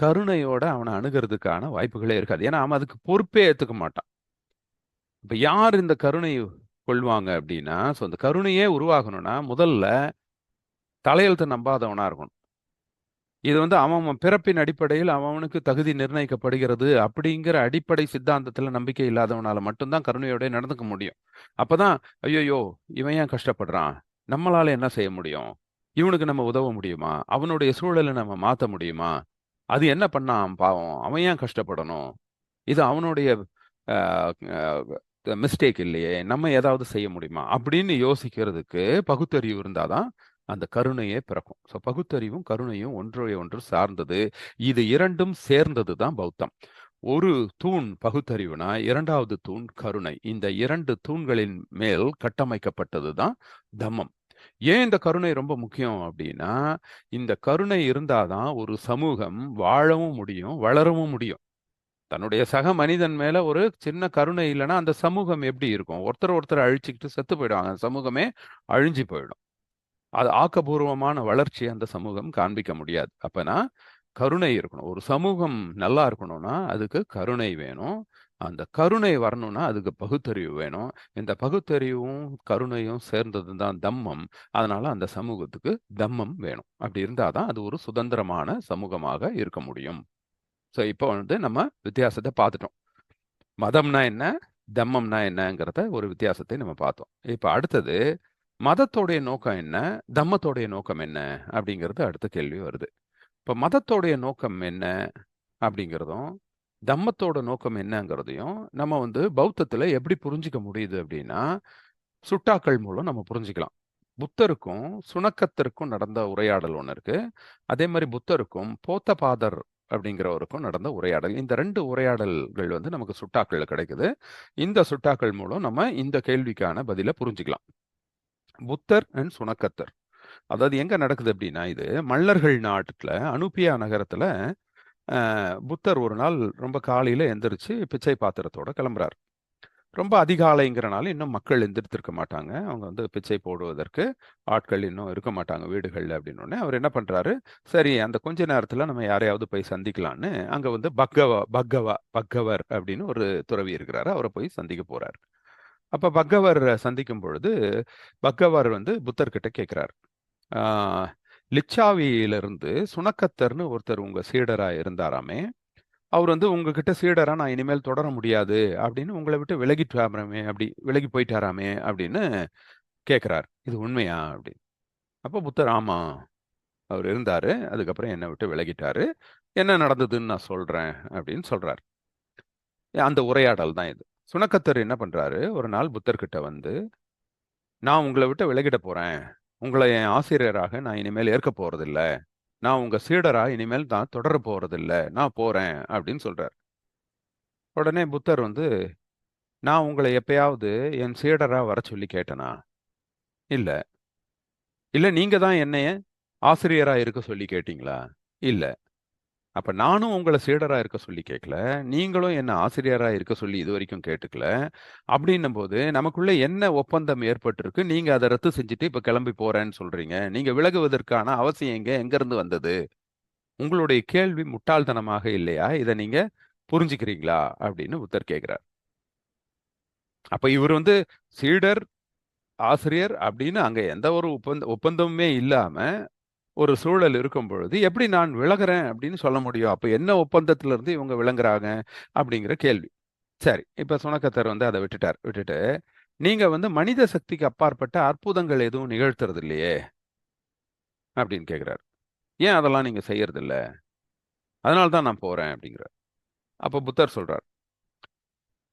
கருணையோட அவனை அணுகிறதுக்கான வாய்ப்புகளே இருக்காது. ஏன்னா, அவன் அதுக்கு பொறுப்பே ஏத்துக்க மாட்டான். இப்ப யார் இந்த கருணை கொள்வாங்க அப்படின்னா, ஸோ அந்த கருணையே உருவாகணும்னா, முதல்ல தலையெழுத்து நம்பாதவனா இருக்கணும். இது அவன் பிறப்பின் அடிப்படையில் அவனுக்கு தகுதி நிர்ணயிக்கப்படுகிறது அப்படிங்கிற அடிப்படை சித்தாந்தத்துல நம்பிக்கை இல்லாதவனால மட்டும்தான் கருணையோட நடந்துக்க முடியும். அப்பதான் ஐயோ இவன் ஏன் கஷ்டப்படுறான், நம்மளால என்ன செய்ய முடியும், இவனுக்கு நம்ம உதவ முடியுமா, அவனுடைய சூழலை நம்ம மாத்த முடியுமா, அது என்ன பண்ணான் பாவம், அவன் ஏன் கஷ்டப்படணும், இது அவனுடைய மிஸ்டேக் இல்லையே, நம்ம ஏதாவது செய்ய முடியுமா அப்படின்னு யோசிக்கிறதுக்கு பகுத்தறிவு இருந்தாதான் அந்த கருணையே பிறக்கும். ஸோ பகுத்தறிவும் கருணையும் ஒன்றை ஒன்று சார்ந்தது. இது இரண்டும் சேர்ந்தது தான் பௌத்தம். ஒரு தூண் பகுத்தறிவுனா இரண்டாவது தூண் கருணை. இந்த இரண்டு தூண்களின் மேல் கட்டமைக்கப்பட்டது தான் தம்மம். ஏன் இந்த கருணை ரொம்ப முக்கியம் அப்படின்னா, இந்த கருணை இருந்தாதான் ஒரு சமூகம் வாழவும் முடியும், வளரவும் முடியும். தன்னுடைய சக மனிதன் மேல ஒரு சின்ன கருணை இல்லைன்னா அந்த சமூகம் எப்படி இருக்கும்? ஒருத்தர் ஒருத்தர் அழிச்சுக்கிட்டு செத்து போயிடுவாங்க. அந்த சமூகமே அழிஞ்சு போயிடும். அது ஆக்கபூர்வமான வளர்ச்சி அந்த சமூகம் காண்பிக்க முடியாது. அப்பனா கருணை இருக்கணும். ஒரு சமூகம் நல்லா இருக்கணும்னா அதுக்கு கருணை வேணும். அந்த கருணை வரணும்னா அதுக்கு பகுத்தறிவு வேணும். இந்த பகுத்தறிவும் கருணையும் சேர்ந்தது தான் தம்மம். அதனால அந்த சமூகத்துக்கு தம்மம் வேணும். அப்படி இருந்தாதான் அது ஒரு சுதந்திரமான சமூகமாக இருக்க முடியும். ஸோ இப்போ வந்து நம்ம வித்தியாசத்தை பார்த்துட்டோம். மதம்னா என்ன, தம்மம்னா என்னங்கிறத ஒரு வித்தியாசத்தை நம்ம பார்த்தோம். இப்போ அடுத்தது மதத்தோடைய நோக்கம் என்ன, தம்மத்தோடைய நோக்கம் என்ன அப்படிங்கிறது அடுத்த கேள்வி வருது. இப்போ மதத்தோடைய நோக்கம் என்ன அப்படிங்கிறதும் தம்மத்தோட நோக்கம் என்னங்கிறதையும் நம்ம வந்து பௌத்தத்துல எப்படி புரிஞ்சுக்க முடியுது அப்படின்னா, சுட்டாக்கள் மூலம் நம்ம புரிஞ்சுக்கலாம். புத்தருக்கும் சுணக்கத்திற்கும் நடந்த உரையாடல் ஒன்று இருக்கு. அதே மாதிரி புத்தருக்கும் போத்தபாதர் அப்படிங்கிறவருக்கும் நடந்த உரையாடல். இந்த ரெண்டு உரையாடல்கள் வந்து நமக்கு சுட்டாக்கள் கிடைக்குது. இந்த சுட்டாக்கள் மூலம் நம்ம இந்த கேள்விக்கான பதிலை புரிஞ்சுக்கலாம். புத்தர் அண்ட் சுணக்கத்தர், அதாவது எங்க நடக்குது அப்படின்னா, இது மல்லர்கள் நாட்டுல அனுப்பியா நகரத்துல புத்தர் ஒரு நாள் ரொம்ப காலையில எந்திரிச்சு பிச்சை பாத்திரத்தோட கிளம்புறாரு. ரொம்ப அதிகாலைங்கிறனால இன்னும் மக்கள் எந்திரித்திருக்க மாட்டாங்க. அவங்க வந்து பிச்சை போடுவதற்கு ஆட்கள் இன்னும் இருக்க மாட்டாங்க வீடுகள்ல அப்படின்னோடனே அவர் என்ன பண்றாரு, சரி அந்த கொஞ்ச நேரத்துல நம்ம யாரையாவது போய் சந்திக்கலான்னு அங்க வந்து பக்கவர் அப்படின்னு ஒரு துறவி இருக்கிறாரு. அவரை போய் சந்திக்க போறாரு. அப்ப பக்கவர் சந்திக்கும் பொழுது பக்கவர் வந்து புத்தர்கிட்ட கேட்கிறார், ஆஹ் லிச்சாவியிலிருந்து சுணக்கத்தர்னு ஒருத்தர் உங்க சீடரா இருந்தாராமே, அவர் வந்து உங்ககிட்ட சீடரா நான் இனிமேல் தொடர முடியாது அப்படின்னு உங்களை விட்டு விலகிட்டாராமே, அப்படி விலகி போயிட்டாராமே அப்படின்னு கேட்கிறார். இது உண்மையா அப்படின்னு. அப்போ புத்தர் ஆமா, அவர் இருந்தாரு, அதுக்கப்புறம் என்னை விட்டு விலகிட்டாரு, என்ன நடந்ததுன்னு நான் சொல்றேன் அப்படின்னு சொல்றாரு. அந்த உரையாடல் தான் இது. சுணக்கத்தர் என்ன பண்றாரு, ஒரு நாள் புத்தர்கிட்ட வந்து, நான் உங்களை விட்டு விலகிட போறேன், உங்களை என் ஆசிரியராக நான் இனிமேல் ஏற்க போறதில்ல, நான் உங்க சீடரா இனிமேல் நான் தொடர போறதில்ல, நான் போறேன் அப்படின்னு சொல்றாரு. உடனே புத்தர் வந்து, நான் உங்களை எப்பயாவது என் சீடரா வர சொல்லி கேட்டனா? இல்ல. இல்ல நீங்க தான் என்னைய ஆசிரியரா இருக்க சொல்லி கேட்டீங்களா? இல்ல. அப்ப நானும் உங்கள சீடரா இருக்க சொல்லி கேட்கல. நீங்களும் என்ன ஆசிரியரா இருக்க சொல்லி இதுவரைக்கும் கேட்டுக்கல. அப்படின்னும்போது நமக்குள்ள என்ன ஒப்பந்தம் ஏற்பட்டிருக்கு? நீங்க அத ரத்து செஞ்சுட்டு இப்ப கிளம்பி போறேன்னு சொல்றீங்க. நீங்க விலகுவதற்கான அவசியம் எங்க இருந்து வந்தது? உங்களுடைய கேள்வி முட்டாள்தனமாக இல்லையா? இத நீங்க புரிஞ்சுக்கிறீங்களா? அப்படின்னு புத்தர் கேட்கிறார். அப்ப இவர் வந்து சீடர், ஆசிரியர் அப்படின்னு அங்க எந்த ஒரு ஒப்பந்தமுமே இல்லாம ஒரு சூழல் இருக்கும் பொழுது எப்படி நான் விலகுறேன் அப்படின்னு சொல்ல முடியும்? அப்ப என்ன ஒப்பந்தத்துல இருந்து இவங்க விளங்குறாங்க அப்படிங்கிற கேள்வி. சரி, இப்ப சுணக்கத்தர் வந்து அதை விட்டுட்டு நீங்க வந்து மனித சக்திக்கு அப்பாற்பட்ட அற்புதங்கள் எதுவும் நிகழ்த்துறது இல்லையே அப்படின்னு கேக்குறாரு. ஏன் அதெல்லாம் நீங்க செய்யறது இல்ல? அதனால தான் நான் போறேன் அப்படிங்கிறார். அப்ப புத்தர் சொல்றார்,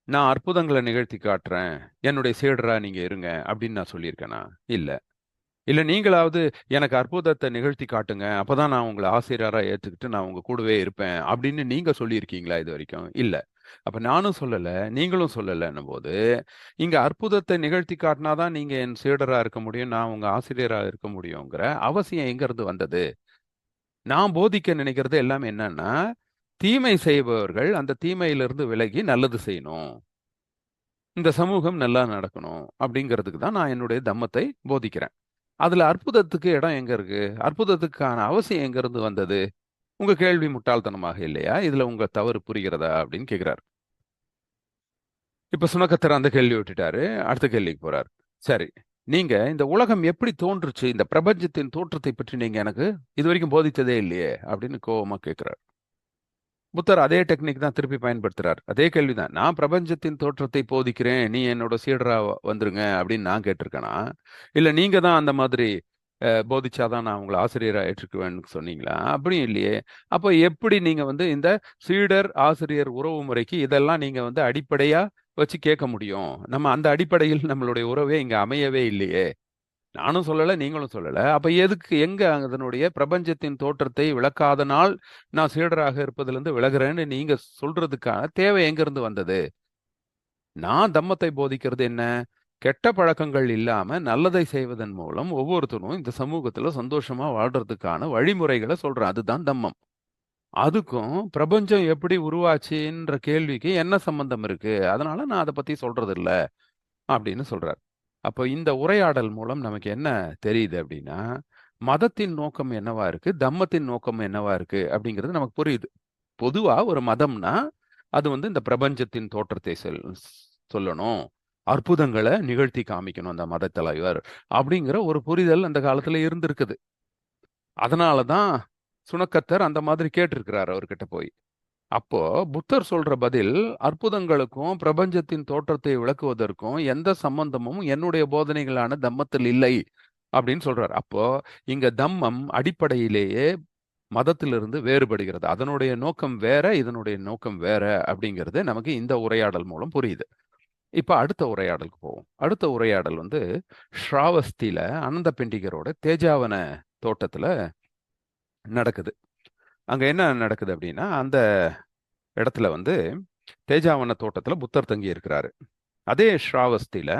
நான் அற்புதங்களை நிகழ்த்தி காட்டுறேன், என்னுடைய சீடரா நீங்க இருங்க அப்படின்னு நான் சொல்லியிருக்கேனா? இல்ல. இல்ல நீங்களாவது எனக்கு அற்புதத்தை நிகழ்த்தி காட்டுங்க, அப்பதான் நான் உங்களை ஆசிரியரா ஏத்துக்கிட்டு நான் உங்க கூடவே இருப்பேன் அப்படின்னு நீங்க சொல்லியிருக்கீங்களா இது வரைக்கும்? இல்ல. அப்ப நானும் சொல்லல, நீங்களும் சொல்லலன்னும் போது, இங்க அற்புதத்தை நிகழ்த்தி காட்டினாதான் நீங்க என் சீடரா இருக்க முடியும், நான் உங்க ஆசிரியரா இருக்க முடியுங்கிற அவசியம் எங்க இருந்து வந்தது? நான் போதிக்க நினைக்கிறது எல்லாமே என்னன்னா, தீமை செய்பவர்கள் அந்த தீமையிலிருந்து விலகி நல்லது செய்யணும், இந்த சமூகம் நல்லா நடக்கணும் அப்படிங்கிறதுக்கு தான் நான் என்னுடைய தம்மத்தை போதிக்கிறேன். அதுல அற்புதத்துக்கு இடம் எங்க இருக்கு? அற்புதத்துக்கான அவசியம் எங்க இருந்து வந்தது? உங்க கேள்வி முட்டாள்தனமாக இல்லையா? இதுல உங்க தவறு புரிகிறதா அப்படின்னு கேக்குறாரு. இப்ப சுனக்கத்தர் அந்த கேள்வி விட்டுட்டாரு. அடுத்த கேள்விக்கு போறாரு. சரி, நீங்க இந்த உலகம் எப்படி தோன்றுச்சு, இந்த பிரபஞ்சத்தின் தோற்றத்தை பற்றி நீங்க எனக்கு இதுவரைக்கும் போதித்ததே இல்லையே அப்படின்னு கோவமா கேட்கிறார். புத்தர் அதே டெக்னிக் தான் திருப்பி பயன்படுத்துறார். அதே கேள்விதான். நான் பிரபஞ்சத்தின் தோற்றத்தை போதிக்கிறேன், நீ என்னோட சீடரா வந்துருங்க அப்படின்னு நான் கேட்டிருக்கேனா? இல்ல நீங்க தான் அந்த மாதிரி போதிச்சாதான் நான் உங்களை ஆசிரியரா ஏற்றுக்குவேன்னு சொன்னீங்களா? அப்படியும் இல்லையே. அப்போ எப்படி நீங்க வந்து இந்த சீடர் ஆசிரியர் உறவு முறைக்கு இதெல்லாம் நீங்க வந்து அடிப்படையா வச்சு கேட்க முடியும்? நம்ம அந்த அடிப்படையில் நம்மளுடைய உறவே இங்க அமையவே இல்லையே. நானும் சொல்லல, நீங்களும் சொல்லல. அப்ப எதுக்கு எங்க அதனுடைய பிரபஞ்சத்தின் தோற்றத்தை விளக்காதனால் நான் சீடராக இருப்பதிலிருந்து விலகுறேன்னு நீங்க சொல்றதுக்கான தேவை எங்கிருந்து வந்தது? நான் தம்மத்தை போதிக்கிறது என்ன? கெட்ட பழக்கங்கள் இல்லாம நல்லதை செய்வதன் மூலம் ஒவ்வொருத்தரும் இந்த சமூகத்துல சந்தோஷமா வாழ்றதுக்கான வழிமுறைகளை சொல்றேன். அதுதான் தம்மம். அதுக்கும் பிரபஞ்சம் எப்படி உருவாச்சுன்ற கேள்விக்கு என்ன சம்பந்தம் இருக்கு? அதனால நான் அதை பத்தி சொல்றது இல்ல அப்படின்னு சொல்றார். அப்போ இந்த உரையாடல் மூலம் நமக்கு என்ன தெரியுது அப்படின்னா, மதத்தின் நோக்கம் என்னவா இருக்கு, தம்மத்தின் நோக்கம் என்னவா இருக்கு அப்படிங்கிறது நமக்கு புரியுது. பொதுவா ஒரு மதம்னா அது இந்த பிரபஞ்சத்தின் தோற்றத்தை சொல்லணும், அற்புதங்களை நிகழ்த்தி காமிக்கணும் அந்த மத தலைவர் அப்படிங்கிற ஒரு புரிதல் அந்த காலத்துல இருந்திருக்குது. அதனாலதான் சுணக்கத்தர் அந்த மாதிரி கேட்டிருக்கிறார் அவர்கிட்ட போய். அப்போ புத்தர் சொல்ற பதில் அற்புதங்களுக்கும் பிரபஞ்சத்தின் தோற்றத்தை விளக்குவதற்கும் எந்த சம்பந்தமும் என்னுடைய போதனைகளான தம்மத்தில் இல்லை அப்படின்னு சொல்றார். அப்போ இங்க தம்மம் அடிப்படையிலேயே மதத்திலிருந்து வேறுபடுகிறது. அதனுடைய நோக்கம் வேற, இதனுடைய நோக்கம் வேற அப்படிங்கிறது நமக்கு இந்த உரையாடல் மூலம் புரியுது. இப்ப அடுத்த உரையாடலுக்கு போவோம். அடுத்த உரையாடல் ஸ்ராவஸ்தியில அனந்த பிண்டிகரோட தேஜாவன தோட்டத்துல நடக்குது. அங்க என்ன நடக்குது அப்படின்னா, அந்த இடத்துல தேஜாவன தோட்டத்துல புத்தர் தங்கி இருக்கிறாரு. அதே ஸ்ராவஸ்தியில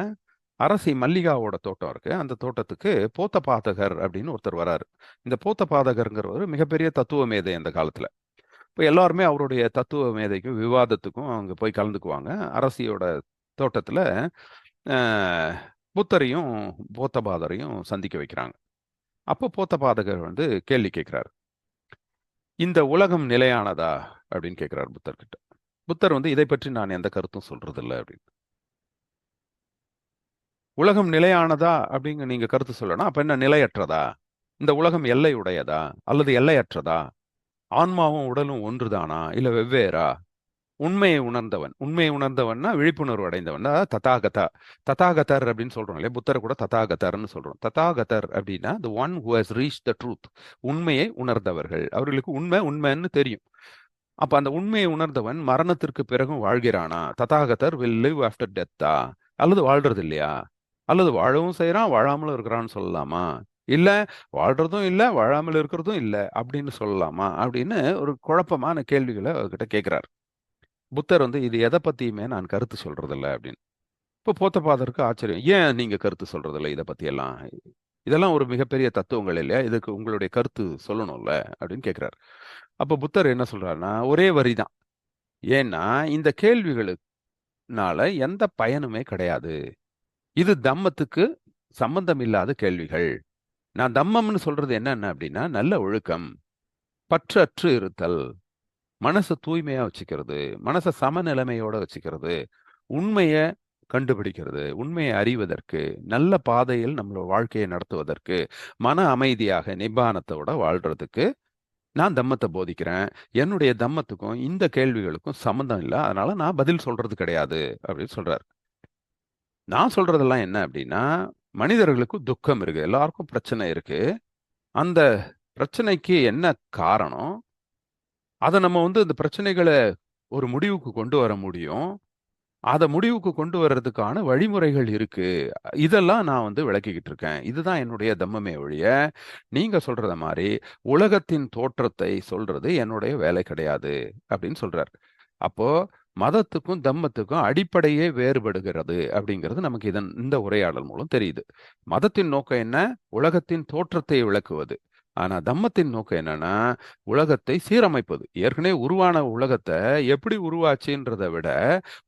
அரசி மல்லிகாவோட தோட்டம் இருக்கு. அந்த தோட்டத்துக்கு போத்தபாதகர் அப்படின்னு ஒருத்தர் வராரு. இந்த போத்தபாதகர்ங்கிறவர் மிகப்பெரிய தத்துவ மேதை அந்த காலத்துல. இப்போ எல்லாருமே அவருடைய தத்துவ மேதைக்கும் விவாதத்துக்கும் அங்க போய் கலந்துக்குவாங்க. அரசியோட தோட்டத்துல அஹ், புத்தரையும் போத்தபாதரையும் சந்திக்க வைக்கிறாங்க. அப்போ போத்தபாதகர் கேள்வி கேட்கிறார். இந்த உலகம் நிலையானதா அப்படின்னு கேட்கிறார் புத்தர்கிட்ட. புத்தர் இதை பற்றி நான் எந்த கருத்தும் சொல்றது இல்லை அப்படின்னு. உலகம் நிலையானதா அப்படிங்க நீங்க கருத்து சொல்லணும். அப்ப என்ன நிலையற்றதா? இந்த உலகம் எல்லை உடையதா அல்லது எல்லையற்றதா? ஆன்மாவும் உடலும் ஒன்றுதானா இல்ல வெவ்வேறா? உண்மையை உணர்ந்தவன்னா விழிப்புணர்வு அடைந்தவன், அதாவது ததாகதா. ததாகதர் அப்படின்னு சொல்றோம் இல்லையா? புத்தர் கூட ததாகதர்னு சொல்றோம். ததாகதர் அப்படின்னா the one who has reached the truth. உண்மையை உணர்ந்தவர்கள். அவர்களுக்கு உண்மைன்னு தெரியும். அப்ப அந்த உண்மையை உணர்ந்தவன் மரணத்திற்கு பிறகும் வாழ்கிறானா? ததாகதர் will live after death-ஆ? அல்லது வாழ்றது இல்லையா? அல்லது வாழவும் செய்யறான், வாழாமலும் இருக்கிறான்னு சொல்லலாமா? இல்ல வாழ்றதும் இல்ல, வாழாமல் இருக்கிறதும் இல்ல அப்படின்னு சொல்லலாமா? அப்படின்னு ஒரு குழப்பமான கேள்விகளை அவர்கிட்ட கேட்கிறார். புத்தர் இது எதை பத்தியுமே நான் கருத்து சொல்றது இல்ல அப்படின்னு. இப்போ போத்தபாதருக்கு ஆச்சரியம். ஏன் நீங்க கருத்து சொல்றது இல்லை இதை பத்தி எல்லாம்? இதெல்லாம் ஒரு மிகப்பெரிய தத்துவங்கள் இல்லையா? இதுக்கு உங்களுடைய கருத்து சொல்லணும்ல அப்படின்னு கேட்கிறார். அப்ப புத்தர் என்ன சொல்றாருன்னா, ஒரே வரிதான். ஏன்னா இந்த கேள்விகளுக்குனால எந்த பயனுமே கிடையாது. இது தம்மத்துக்கு சம்பந்தம் இல்லாத கேள்விகள். நான் தம்மம்னு சொல்றது என்னென்ன அப்படின்னா, நல்ல ஒழுக்கம், பற்றற்று இருத்தல், மனசை தூய்மையா வச்சுக்கிறது, மனசை சமநிலைமையோட வச்சுக்கிறது, உண்மையை கண்டுபிடிக்கிறது, உண்மையை அறிவதற்கு, நல்ல பாதையில் நம்மளோட வாழ்க்கையை நடத்துவதற்கு, மன அமைதியாக நிபானத்தோட வாழ்றதுக்கு நான் தம்மத்தை போதிக்கிறேன். என்னுடைய தம்மத்துக்கும் இந்த கேள்விகளுக்கும் சம்மந்தம் இல்லை. அதனால நான் பதில் சொல்றது கிடையாது அப்படின்னு சொல்றாரு. நான் சொல்றதெல்லாம் என்ன அப்படின்னா, மனிதர்களுக்கு துக்கம் இருக்கு, எல்லாருக்கும் பிரச்சனை இருக்கு. அந்த பிரச்சனைக்கு என்ன காரணம்? அதை நம்ம இந்த பிரச்சனைகளை ஒரு முடிவுக்கு கொண்டு வர முடியும். அதை முடிவுக்கு கொண்டு வர்றதுக்கான வழிமுறைகள் இருக்கு. இதெல்லாம் நான் விளக்கிக்கிட்டு இருக்கேன். இதுதான் என்னுடைய தம்மமே ஒழிய, நீங்க சொல்றத மாதிரி உலகத்தின் தோற்றத்தை சொல்றது என்னுடைய வேலை கிடையாது அப்படின்னு சொல்றார். அப்போ மதத்துக்கும் தம்மத்துக்கும் அடிப்படையே வேறுபடுகிறது அப்படிங்கிறது நமக்கு இந்த உரையாடல் மூலம் தெரியுது. மதத்தின் நோக்கம் என்ன? உலகத்தின் தோற்றத்தை விளக்குவது. ஆனா தம்மத்தின் நோக்கம் என்னன்னா, உலகத்தை சீரமைப்பது. ஏற்கனவே உருவான உலகத்தை எப்படி உருவாச்சுன்றதை விட,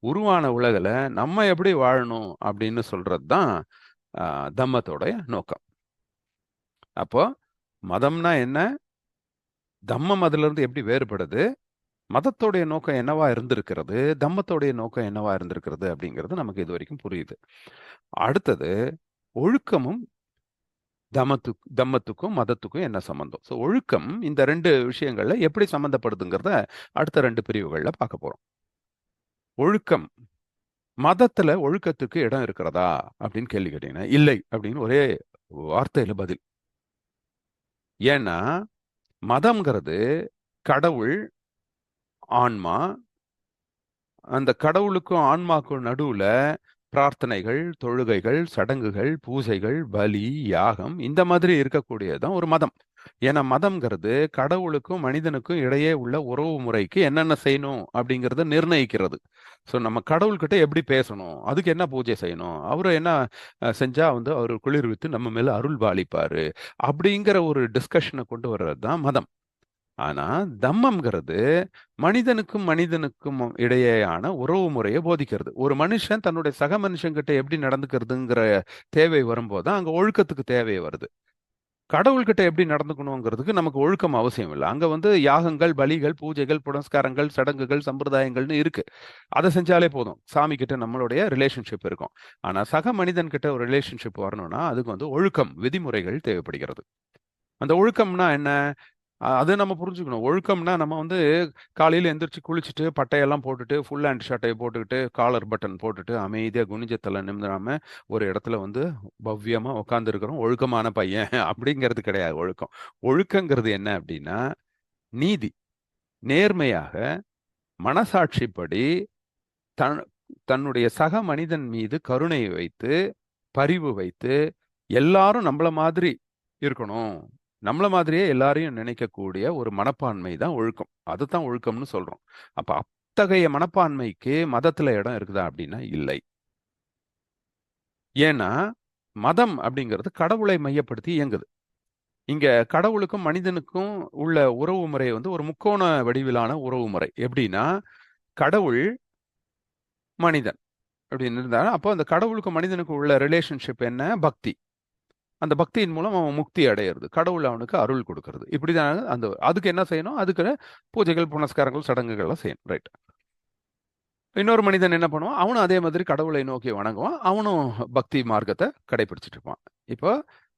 உருவான உலகில நம்ம எப்படி வாழணும் அப்படின்னு சொல்றது தான் தம்மத்தோடைய நோக்கம். அப்போ மதம்னா என்ன? தம்மம் அதுல இருந்து எப்படி வேறுபடுது? மதத்தோடைய நோக்கம் என்னவா இருந்திருக்கிறது, தம்மத்தோடைய நோக்கம் என்னவா இருந்திருக்கிறது அப்படிங்கிறது நமக்கு இது வரைக்கும் புரியுது. அடுத்தது, ஒழுக்கமும் தம்மத்துக்கும் மதத்துக்கும் என்ன சம்பந்தம்? ஸோ ஒழுக்கம் இந்த ரெண்டு விஷயங்கள்ல எப்படி சம்பந்தப்படுதுங்கிறத அடுத்த ரெண்டு பிரிவுகள்ல பார்க்க போறோம். ஒழுக்கம், மதத்துல ஒழுக்கத்துக்கு இடம் இருக்கிறதா அப்படின்னு கேள்வி கேட்டீங்கன்னா இல்லை அப்படின்னு ஒரே வார்த்தையில பதில். ஏன்னா மதம்ங்கிறது கடவுள், ஆன்மா, அந்த கடவுளுக்கும் ஆன்மாக்கும் நடுவுல பிரார்த்தனைகள், தொழுகைகள், சடங்குகள், பூஜைகள், பலி, யாகம் இந்த மாதிரி இருக்கக்கூடியதுதான் ஒரு மதம். ஏன்னா மதம்ங்கிறது கடவுளுக்கும் மனிதனுக்கும் இடையே உள்ள உறவு முறைக்கு என்னென்ன செய்யணும் அப்படிங்கிறத நிர்ணயிக்கிறது. ஸோ நம்ம கடவுள்கிட்ட எப்படி பேசணும், அதுக்கு என்ன பூஜை செய்யணும், அவரு என்ன செஞ்சா வந்து அவர் குளிர்வித்து நம்ம மேல அருள் பாலிப்பாரு, அப்படிங்கிற ஒரு டிஸ்கஷனை கொண்டு வர்றது தான் மதம். ஆனா தம்மம்ங்கிறது மனிதனுக்கும் மனிதனுக்கும் இடையேயான உறவு முறையை போதிக்கிறது. ஒரு மனுஷன் தன்னுடைய சக மனுஷங்கிட்ட எப்படி நடந்துக்கிறதுங்கிற தேவை வரும்போது தான் அங்க ஒழுக்கத்துக்கு தேவை வருது. கடவுள்கிட்ட எப்படி நடந்துக்கணுங்கிறதுக்கு நமக்கு ஒழுக்கம் அவசியம் இல்லை. அங்க வந்து யாகங்கள், பலிகள், பூஜைகள், புனஸ்காரங்கள், சடங்குகள், சம்பிரதாயங்கள்னு இருக்கு. அதை செஞ்சாலே போதும். சாமி கிட்ட நம்மளுடைய ரிலேஷன்ஷிப் இருக்கும். ஆனா சக மனிதன் கிட்ட ஒரு ரிலேஷன்ஷிப் வரணும்னா அதுக்கு வந்து ஒழுக்கம், விதிமுறைகள் தேவைப்படுகிறது. அந்த ஒழுக்கம்னா என்ன? அது நம்ம புரிஞ்சுக்கணும். ஒழுக்கம்னா நம்ம வந்து காலையில எந்திரிச்சு குளிச்சுட்டு, பட்டையெல்லாம் போட்டுட்டு, ஃபுல் ஹேண்ட் ஷர்ட்டைய போட்டுக்கிட்டு, காலர் பட்டன் போட்டுட்டு, அமைதியா குனிஞ்ச தலை நிமிராம ஒரு இடத்துல வந்து பவ்யமா உட்கார்ந்துருக்கிறோம். ஒழுக்கமான பையன் அப்படிங்கிறது கிடையாது ஒழுக்கம். ஒழுக்கங்கிறது என்ன அப்படின்னா, நீதி. நேர்மையாக, மனசாட்சிப்படி தன் தன்னுடைய சக மனிதன் மீது கருணை வைத்து, பரிவு வைத்து, எல்லாரும் நம்மள மாதிரி இருக்கணும். நம்மள மாதிரியே எல்லாரையும் நினைக்கக்கூடிய ஒரு மனப்பான்மை தான் ஒழுக்கம். அதுதான் ஒழுக்கம்னு சொல்றோம். அப்ப அத்தகைய மனப்பான்மைக்கு மதத்துல இடம் இருக்குதா அப்படின்னா இல்லை. ஏன்னா மதம் அப்படிங்கிறது கடவுளை மையப்படுத்தி இயங்குது. இங்க கடவுளுக்கும் மனிதனுக்கும் உள்ள உறவு முறை வந்து ஒரு முக்கோண வடிவிலான உறவு முறை. எப்படின்னா கடவுள், மனிதன் அப்படின்னு இருந்தா அப்போ அந்த கடவுளுக்கும் மனிதனுக்கும் உள்ள ரிலேஷன்ஷிப் என்ன? பக்தி. அந்த பக்தியின் மூலம் அவன் முக்தி அடையிறது. கடவுள் அவனுக்கு அருள் கொடுக்கிறது. இப்படிதான் அந்த அதுக்கு என்ன செய்யணும்? அதுக்கு பூஜைகள், புனஸ்காரங்கள், சடங்குகள்லாம் செய்யணும். ரைட். இன்னொரு மனிதன் என்ன பண்ணுவான்? அவனும் அதே மாதிரி கடவுளை நோக்கி வணங்குவான். அவனும் பக்தி மார்க்கத்தை கடைபிடிச்சிட்டு இருப்பான். இப்போ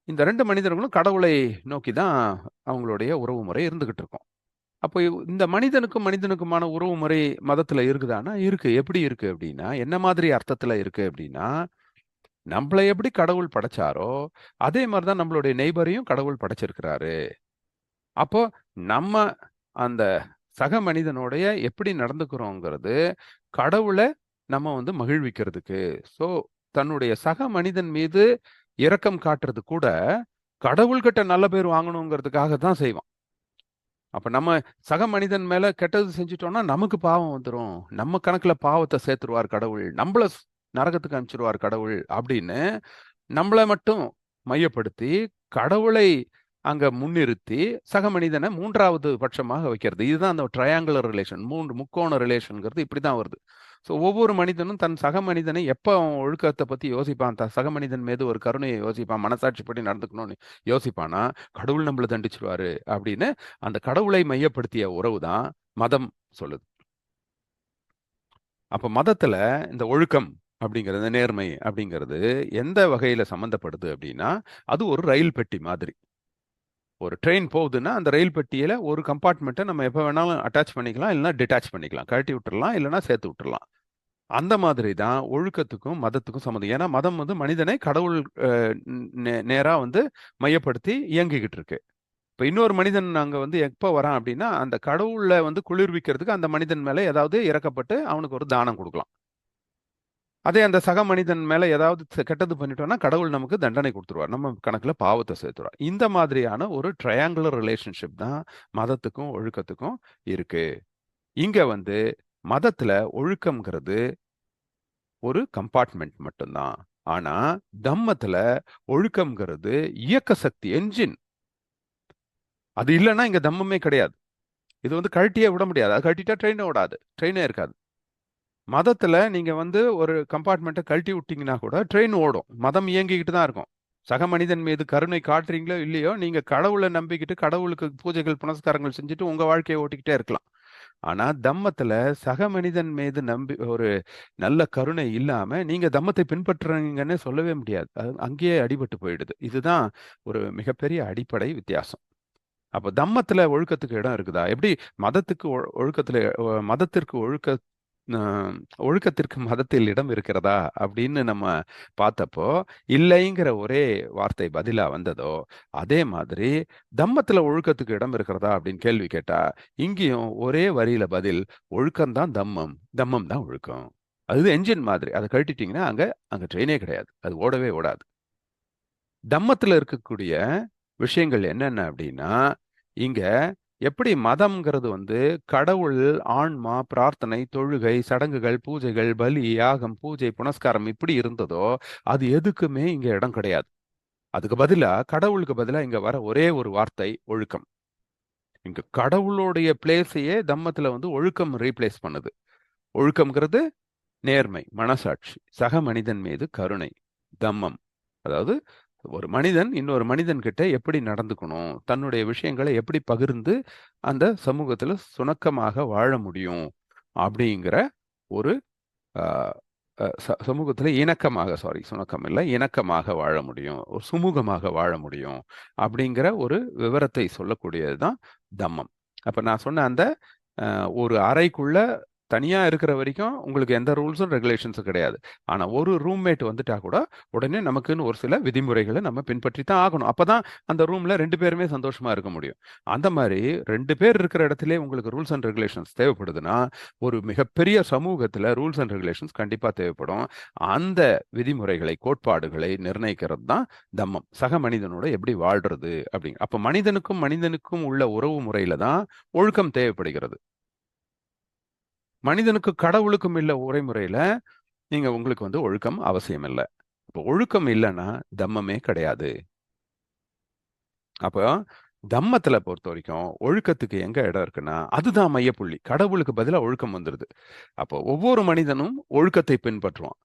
இந்த 2 மனிதர்களும் கடவுளை நோக்கி தான் அவங்களுடைய உறவு முறை இருந்துகிட்டு இருக்கும். அப்போ இந்த மனிதனுக்கும் மனிதனுக்குமான உறவு முறை மதத்துல இருக்குதான்னா இருக்கு. எப்படி இருக்கு அப்படின்னா, என்ன மாதிரி அர்த்தத்துல இருக்கு அப்படின்னா, நம்மள எப்படி கடவுள் படைச்சாரோ, அதே மாதிரி தான் நம்மளுடைய நெய்பரையும் கடவுள் படைச்சிருக்கிறாரு. அப்போ நம்ம அந்த சக மனிதனுடைய எப்படி நடந்துக்கிறோங்கிறது, கடவுள நம்ம வந்து மகிழ்விக்கிறதுக்கு. ஸோ, தன்னுடைய சக மனிதன் மீது இரக்கம் காட்டுறது கூட, கடவுள்கிட்ட நல்ல பேர் வாங்கணுங்கிறதுக்காக தான் செய்வான். அப்ப நம்ம சக மனிதன் மேல கெட்டது செஞ்சுட்டோம்னா, நமக்கு பாவம் வந்துரும். நம்ம கணக்குல பாவத்த சேர்த்துருவார் கடவுள். நம்மள நரகத்துக்கு அனுப்பிச்சுருவார் கடவுள் அப்படின்னு, நம்மள மட்டும் மையப்படுத்தி, கடவுளை அங்க முன்னிறுத்தி, சக மனிதனை 3வது பட்சமாக வைக்கிறது. இதுதான் அந்த ட்ரையாங்குலர் ரிலேஷன். 3 முக்கோண ரிலேஷன்ங்கிறது இப்படிதான் வருது. ஸோ ஒவ்வொரு மனிதனும் தன் சக மனிதனை எப்ப அவன் ஒழுக்கத்தை பத்தி யோசிப்பான், தன் சக மனிதன் மீது ஒரு கருணையை யோசிப்பான், மனசாட்சிப்படி நடந்துக்கணும்னு யோசிப்பானா, கடவுள் நம்மள தண்டிச்சிருவாரு அப்படின்னு அந்த கடவுளை மையப்படுத்திய உறவு தான் மதம் சொல்லுது. அப்ப மதத்துல இந்த ஒழுக்கம் அப்படிங்கிறது, நேர்மை அப்படிங்கிறது எந்த வகையில சம்மந்தப்படுது அப்படின்னா, அது ஒரு ரயில் பெட்டி மாதிரி. ஒரு ட்ரெயின் போகுதுன்னா, அந்த ரயில் பெட்டியில ஒரு கம்பார்ட்மெண்ட்டை நம்ம எப்ப வேணாலும் அட்டாச் பண்ணிக்கலாம், இல்லைன்னா டிட்டாச் பண்ணிக்கலாம். கழட்டி விட்டுறலாம், இல்லைன்னா சேர்த்து விட்டுறலாம். அந்த மாதிரி தான் ஒழுக்கத்துக்கும், மதத்துக்கும் சம்மந்தம். ஏன்னா மதம் வந்து மனிதனை கடவுள் அ நேரா வந்து மையப்படுத்தி இயங்கிக்கிட்டு இருக்கு. இப்ப இன்னொரு மனிதன் அங்க வந்து எப்ப வரான் அப்படின்னா, அந்த கடவுள வந்து குளிர்விக்கிறதுக்கு அந்த மனிதன் மேல ஏதாவது இரக்கப்பட்டு அவனுக்கு ஒரு தானம் குடுக்கலாம். அதே அந்த சக மனிதன் மேல ஏதாவது கெட்டது பண்ணிட்டோம்னா, கடவுள் நமக்கு தண்டனை குடுத்துருவார். நம்ம கணக்குல பாவத்த சேர்த்துருவார். இந்த மாதிரியான ஒரு ட்ரையாங்குலர் ரிலேஷன்ஷிப் தான் மதத்துக்கும், ஒழுக்கத்துக்கும் இருக்கு. இங்க வந்து மதத்துல ஒழுக்கம்ங்கிறது ஒரு கம்பார்ட்மெண்ட் மட்டும்தான். ஆனா தம்மத்துல ஒழுக்கம்ங்கிறது இயக்க சக்தி, என்ஜின். அது இல்லன்னா இங்க தம்மமே கிடையாது. இது வந்து கழட்டியே விட முடியாது. அது கழட்டிட்டா ட்ரெயினே ஓடாது. ட்ரெயினே இருக்காது. மதத்துல நீங்க வந்து ஒரு கம்பார்ட்மெண்ட்டை கழட்டி விட்டீங்கன்னா கூட ட்ரெயின் ஓடும். மதம் இயங்கிக்கிட்டு தான் இருக்கும். சக மனிதன் மீது கருணை காட்டுறீங்களோ இல்லையோ, நீங்க கடவுளை நம்பிக்கிட்டு கடவுளுக்கு பூஜைகள், புனஸ்காரங்கள் செஞ்சுட்டு உங்க வாழ்க்கையை ஓட்டிக்கிட்டே இருக்கலாம். ஆனா தம்மத்துல சக மனிதன் மீது ஒரு நல்ல கருணை இல்லாம நீங்க தம்மத்தை பின்பற்றுறீங்கன்னு சொல்லவே முடியாது. அது அங்கேயே அடிபட்டு போயிடுது. இதுதான் ஒரு மிகப்பெரிய அடிப்படை வித்தியாசம். அப்ப தம்மத்துல ஒழுக்கத்துக்கு இடம் இருக்குதா? எப்படி மதத்துக்கு ஒழுக்கத்துல மதத்திற்கு அ ஒழுக்கத்திற்கு மதத்தில் இடம் இருக்கிறதா? அப்படின்னு நம்ம பார்த்தப்போ, இல்லைங்கிற ஒரே வார்த்தை பதிலா வந்ததோ, அதே மாதிரி தம்மத்துல ஒழுக்கத்துக்கு இடம் இருக்கிறதா? அப்படின்னு கேள்வி கேட்டா, இங்கேயும் ஒரே வரியில பதில், ஒழுக்கம் தான் தம்மம், தம்மம் தான் ஒழுக்கம். அது என்ஜின் மாதிரி. அதை கழட்டிட்டீங்கன்னா அங்க அங்க ட்ரெயினே கிடையாது. அது ஓடவே ஓடாது. தம்மத்துல இருக்கக்கூடிய விஷயங்கள் என்னென்ன அப்படின்னா, இங்க எப்படி மதம்ங்கிறது வந்து கடவுள், ஆன்மா, பிரார்த்தனை, தொழுகை, சடங்குகள், பூஜைகள், பலி, யாகம், பூஜை, புனஸ்காரம் இப்படி இருந்ததோ, அது எதுக்குமே இங்க இடம் கிடையாது. அதுக்கு பதிலா கடவுளுக்கு பதிலா இங்க வர ஒரே ஒரு வார்த்தை ஒழுக்கம். இங்க கடவுளுடைய பிளேஸையே தம்மத்துல வந்து ஒழுக்கம் ரீப்ளேஸ் பண்ணுது. ஒழுக்கம்ங்கிறது நேர்மை, மனசாட்சி, சக மனிதன் மீது கருணை, தம்மம். அதாவது ஒரு மனிதன் இன்னொரு மனிதன் கிட்ட எப்படி நடந்துக்கணும், தன்னுடைய விஷயங்களை எப்படி பகிர்ந்து அந்த சமூகத்துல சுணக்கமாக வாழ முடியும் அப்படிங்கிற ஒரு ஆஹ், சமூகத்துல இணக்கமாக, சாரி சுணக்கம் இல்லை, இணக்கமாக வாழ முடியும், ஒரு சுமூகமாக வாழ முடியும் அப்படிங்கிற ஒரு விவரத்தை சொல்லக்கூடியது தான் தம்மம். அப்ப நான் சொன்ன அந்த ஒரு அறைக்குள்ள தனியா இருக்கிற வரைக்கும் உங்களுக்கு எந்த ரூல்ஸும் ரெகுலேஷன்ஸும் கிடையாது. ஆனா ஒரு ரூம்மேட் வந்துட்டா கூட உடனே நமக்குன்னு ஒரு சில விதிமுறைகளை நம்ம பின்பற்றி தான் ஆகணும். அப்பதான் அந்த ரூம்ல 2 பேருமே சந்தோஷமா இருக்க முடியும். அந்த மாதிரி 2 பேர் இருக்கிற இடத்திலே உங்களுக்கு ரூல்ஸ் அண்ட் ரெகுலேஷன்ஸ் தேவைப்படுதுன்னா, ஒரு மிகப்பெரிய சமூகத்துல ரூல்ஸ் அண்ட் ரெகுலேஷன்ஸ் கண்டிப்பா தேவைப்படும். அந்த விதிமுறைகளை, கோட்பாடுகளை நிர்ணயிக்கிறது தான் தம்மம். சக மனிதனோட எப்படி வாழ்றது அப்படிங்க. அப்ப மனிதனுக்கும் மனிதனுக்கும் உள்ள உறவு முறையில தான் ஒழுக்கம் தேவைப்படுகிறது. மனிதனுக்கு கடவுளுக்கும் இல்ல உரைமுறையில நீங்க உங்களுக்கு வந்து ஒழுக்கம் அவசியம் இல்லை. இப்போ ஒழுக்கம் இல்லைன்னா தம்மமே கிடையாது. அப்போ தம்மத்துல பொறுத்த வரைக்கும் ஒழுக்கத்துக்கு எங்க இடம் இருக்குன்னா அதுதான் மையப்புள்ளி. கடவுளுக்கு பதிலா ஒழுக்கம் வந்துருது. அப்போ ஒவ்வொரு மனிதனும் ஒழுக்கத்தை பின்பற்றுவான்.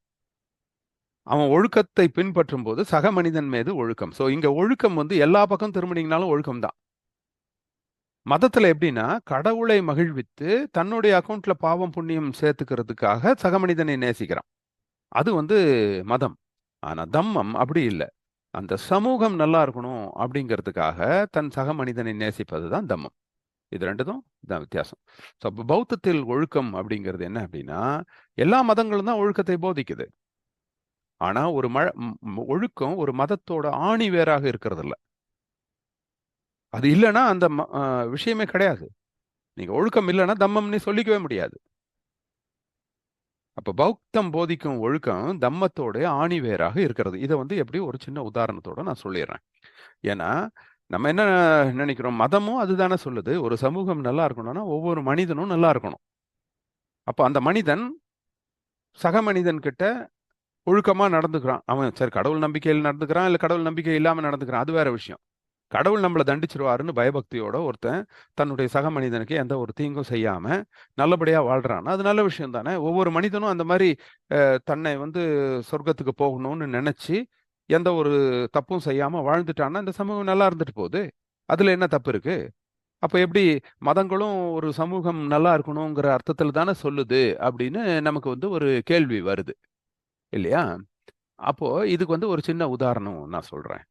அவன் ஒழுக்கத்தை பின்பற்றும் போது சக மனிதன் மீது ஒழுக்கம். சோ இங்க ஒழுக்கம் வந்து எல்லா பக்கம் திரும்பினீங்கனாலும் ஒழுக்கம் தான். மதத்துல எப்படின்னா கடவுளை மகிழ்வித்து தன்னுடைய அக்கௌண்ட்ல பாவம் புண்ணியம் சேர்த்துக்கிறதுக்காக சக மனிதனை நேசிக்கிறான். அது வந்து மதம். ஆனா தம்மம் அப்படி இல்ல. அந்த சமூகம் நல்லா இருக்கணும் அப்படிங்கிறதுக்காக தன் சக மனிதனை நேசிப்பது தான் தம்மம். இது 2த்தும் தான் வித்தியாசம். ஸோ அப்ப பௌத்தத்தில் ஒழுக்கம் அப்படிங்கிறது என்ன அப்படின்னா, எல்லா மதங்களும் தான் ஒழுக்கத்தை போதிக்குது. ஆனா ஒரு ஒழுக்கம் ஒரு மதத்தோட ஆணி வேராக இருக்கிறது இல்ல. அது இல்லைன்னா அந்த விஷயமே கிடையாது. நீங்க ஒழுக்கம் இல்லைன்னா தம்மம்னு சொல்லிக்கவே முடியாது. அப்ப பௌத்தம் போதிக்கும் ஒழுக்கம் தம்மத்தோட ஆணிவேராக இருக்கிறது. இதை வந்து எப்படி ஒரு சின்ன உதாரணத்தோட நான் சொல்லிடுறேன். ஏன்னா நம்ம என்ன நினைக்கிறோம், மதமும் அதுதானே சொல்லுது, ஒரு சமூகம் நல்லா இருக்கணும்னா ஒவ்வொரு மனிதனும் நல்லா இருக்கணும். அப்ப அந்த மனிதன் சக மனிதன் கிட்ட ஒழுக்கமா நடந்துக்கிறான். அவன் சரி கடவுள் நம்பிக்கையில் நடந்துக்கிறான், இல்ல கடவுள் நம்பிக்கை இல்லாம நடந்துக்கிறான், அது வேற விஷயம். கடவுள் நம்மளை தண்டிச்சிருவாருன்னு பயபக்தியோட ஒருத்தன் தன்னுடைய சக மனிதனுக்கு எந்த ஒரு தீங்கும் செய்யாம நல்லபடியா வாழ்றான், அது நல்ல விஷயம் தானே. ஒவ்வொரு மனிதனும் அந்த மாதிரி தன்னை வந்து சொர்க்கத்துக்கு போகணும்னு நினைச்சு எந்த ஒரு தப்பும் செய்யாம வாழ்ந்துட்டான்னா இந்த சமூகம் நல்லா இருந்துட்டு போகுது. அதுல என்ன தப்பு இருக்கு? அப்ப எப்படி மதங்களும் ஒரு சமூகம் நல்லா இருக்கணுங்கிற அர்த்தத்துல தானே சொல்லுது அப்படின்னு நமக்கு வந்து ஒரு கேள்வி வருது இல்லையா? அப்போ இதுக்கு வந்து ஒரு சின்ன உதாரணம் நான் சொல்றேன்.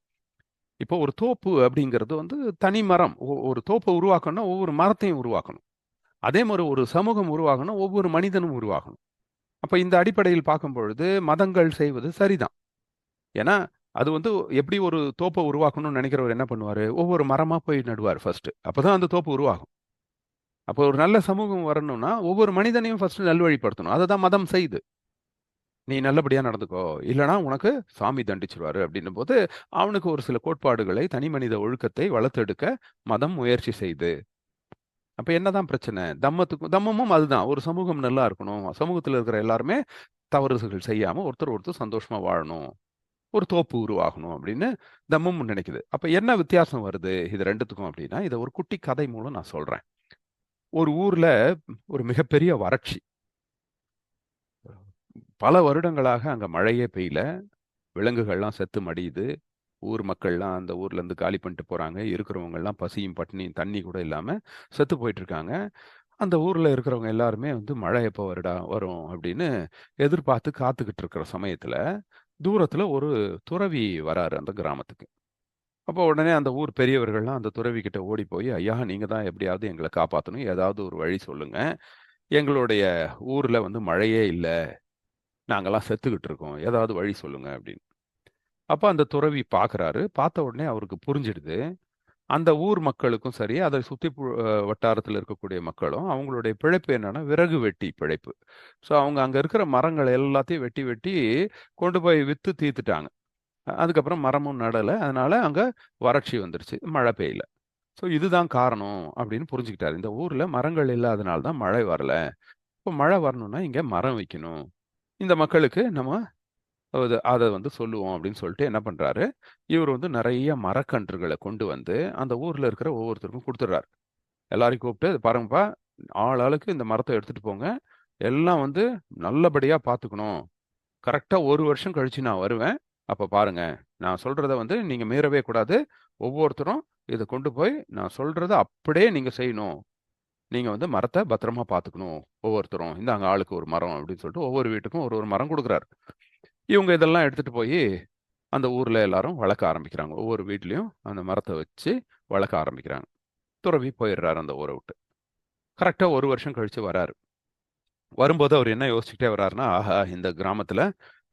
இப்போ ஒரு தோப்பு அப்படிங்கிறது வந்து தனி மரம். ஒரு தோப்பை உருவாக்கணும்னா ஒவ்வொரு மரத்தையும் உருவாக்கணும். அதே மாதிரி ஒரு சமூகம் உருவாகணும், ஒவ்வொரு மனிதனும் உருவாகணும். அப்ப இந்த அடிப்படையில் பார்க்கும் பொழுது மதங்கள் செய்வது சரிதான். ஏன்னா அது வந்து எப்படி ஒரு தோப்பை உருவாக்கணும்னு நினைக்கிறவர் என்ன பண்ணுவாரு, ஒவ்வொரு மரமா போய் நடுவார் ஃபர்ஸ்ட். அப்பதான் அந்த தோப்பு உருவாகும். அப்போ ஒரு நல்ல சமூகம் வரணும்னா ஒவ்வொரு மனிதனையும் ஃபர்ஸ்ட் நல்வழிப்படுத்தணும். அதை தான் மதம் செய்யுது. நீ நல்லபடியா நடந்துக்கோ, இல்லைன்னா உனக்கு சாமி தண்டிச்சிருவாரு அப்படின்னும் போது அவனுக்கு ஒரு சில கோட்பாடுகளை, தனி மனித ஒழுக்கத்தை வளர்த்தெடுக்க மதம் முயற்சி செய்து. அப்ப என்னதான் பிரச்சனை? தம்மமும் அதுதான். ஒரு சமூகம் நல்லா இருக்கணும், சமூகத்துல இருக்கிற எல்லாருமே தவறுகள் செய்யாம ஒருத்தர் ஒருத்தர் சந்தோஷமா வாழணும், ஒரு தோப்பு உருவாகணும் அப்படின்னு தம்மமும் நினைக்குது. அப்ப என்ன வித்தியாசம் வருது இது 2த்துக்கும் அப்படின்னா, இதை ஒரு குட்டி கதை மூலம் நான் சொல்றேன். ஒரு ஊர்ல ஒரு மிகப்பெரிய வறட்சி. பல வருடங்களாக அங்க மழையே பெய்யல. விலங்குகள்லாம் செத்து மடியுது. ஊர் மக்கள்லாம் அந்த ஊர்ல இருந்து காலி பண்ணிட்டு போறாங்க. இருக்கிறவங்க எல்லாம் பசியும் பட்டினியும் தண்ணி கூட இல்லாம செத்து போயிட்டு இருக்காங்க. அந்த ஊர்ல இருக்கிறவங்க எல்லாருமே வந்து மழை எப்போ வருடா வரும் அப்படின்னு எதிர்பார்த்து காத்துக்கிட்டு இருக்கிற சமயத்துல தூரத்துல ஒரு துறவி வராரு அந்த கிராமத்துக்கு. அப்போ உடனே அந்த ஊர் பெரியவர்கள்லாம் அந்த துறவி கிட்ட ஓடி போய், ஐயா நீங்க தான் எப்படியாவது எங்களை காப்பாற்றணும், ஏதாவது ஒரு வழி சொல்லுங்க, எங்களுடைய ஊர்ல வந்து மழையே இல்லை, நாங்கெல்லாம் செத்துக்கிட்டு இருக்கோம், ஏதாவது வழி சொல்லுங்க அப்படின்னு. அப்ப அந்த துறவி பார்க்கறாரு. பார்த்த உடனே அவருக்கு புரிஞ்சிடுது. அந்த ஊர் மக்களுக்கும் சரி, அதை சுத்தி வட்டாரத்துல இருக்கக்கூடிய மக்களும், அவங்களுடைய பிழைப்பு என்னன்னா, விறகு வெட்டி பிழைப்பு. ஸோ அவங்க அங்க இருக்கிற மரங்கள் எல்லாத்தையும் வெட்டி வெட்டி கொண்டு போய் வித்து தீர்த்துட்டாங்க. அதுக்கப்புறம் மரமும் நடல. அதனால அங்க வறட்சி வந்துருச்சு. மழை பெய்யல. ஸோ இதுதான் காரணம் அப்படின்னு புரிஞ்சுக்கிட்டாரு. இந்த ஊர்ல மரங்கள் இல்லாதனால தான் மழை வரல. இப்போ மழை வரணும்னா இங்க மரம் வைக்கணும். இந்த மக்களுக்கு நம்ம அத வந்து சொல்லுவோம் அப்படின்னு சொல்லிட்டு என்ன பண்றாரு, இவர் வந்து நெறைய மரக்கன்றுகள கொண்டு வந்து அந்த ஊர்ல இருக்கிற ஒவ்வொருத்தருக்கும் குடுத்துடுறாரு. எல்லாரையும் கூப்பிட்டு, "இத பாருங்கப்பா, ஆள் ஆளுக்கு இந்த மரத்த எடுத்துட்டு போங்க. எல்லாம் வந்து நல்லபடியா பார்த்துக்கணும். கரெக்ட்டா 1 வருஷம் கழிச்சு நான் வருவேன். அப்ப பாருங்க. நான் சொல்றத வந்து நீங்க மீறவே கூடாது. ஒவ்வொருத்தரும் இத கொண்டு போய் நான் சொல்றத அப்படியே நீங்க செய்யணும். நீங்க வந்து மரத்த பத்திரமா பார்த்துக்கணும். ஒவ்வொருத்தரும். இந்தாங்க ஆளுக்கு ஒரு மரம்" அப்படின்னு சொல்லிட்டு ஒவ்வொரு வீட்டுக்கும் ஒரு ஒரு மரம் குடுக்குறாரு. இவங்க இதெல்லாம் எடுத்துட்டு போயி அந்த ஊர்ல எல்லாரும் வளர்க்க ஆரம்பிக்கிறாங்க. ஒவ்வொரு வீட்லயும் அந்த மரத்த வச்சு வளர்க்க ஆரம்பிக்கிறாங்க. துறவி போயிடுறாரு அந்த ஊர விட்டு. கரெக்ட்டா 1 வருஷம் கழிச்சு வராரு. வரும்போது அவர் என்ன யோசிச்சுக்கிட்டே வர்றாருன்னா, ஆஹா! இந்த கிராமத்துல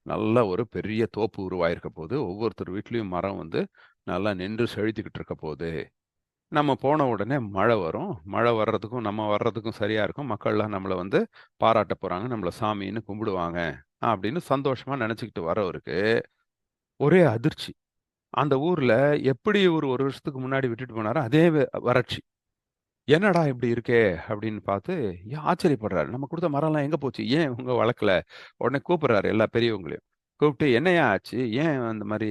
நல்ல ஒரு பெரிய தோப்பு உருவாயிருக்க போது. ஒவ்வொருத்தர் வீட்லயும் மரம் வந்து நல்லா நின்று செழித்துக்கிட்டு இருக்க போது. நம்ம போன உடனே மழை வரும். மழை வர்றதுக்கும், நம்ம வர்றதுக்கும் சரியா இருக்கும். மக்கள்லாம் நம்மள வந்து பாராட்டப் போறாங்க. நம்மள சாமின்னு கும்பிடுவாங்க. அப்படின்னு சந்தோஷமா நெனச்சுக்கிட்டு வரவருக்கு, ஒரே அதிர்ச்சி. அந்த ஊர்ல எப்படி இவரு 1 வருஷத்துக்கு முன்னாடி விட்டுட்டு போனாரோ, அதே வறட்சி. "என்னடா இப்படி இருக்கே!" அப்படின்னு பார்த்து ஆச்சரியப்படுறாரு. "நம்ம குடுத்த மரம்லாம் எங்க போச்சு? ஏன் இவங்க வளர்க்கல?" உடனே கூப்பிடுறாரு எல்லா பெரியவங்களையும். கூப்பிட்டு, "என்னய்யா ஆச்சு? ஏன் அந்த மாரி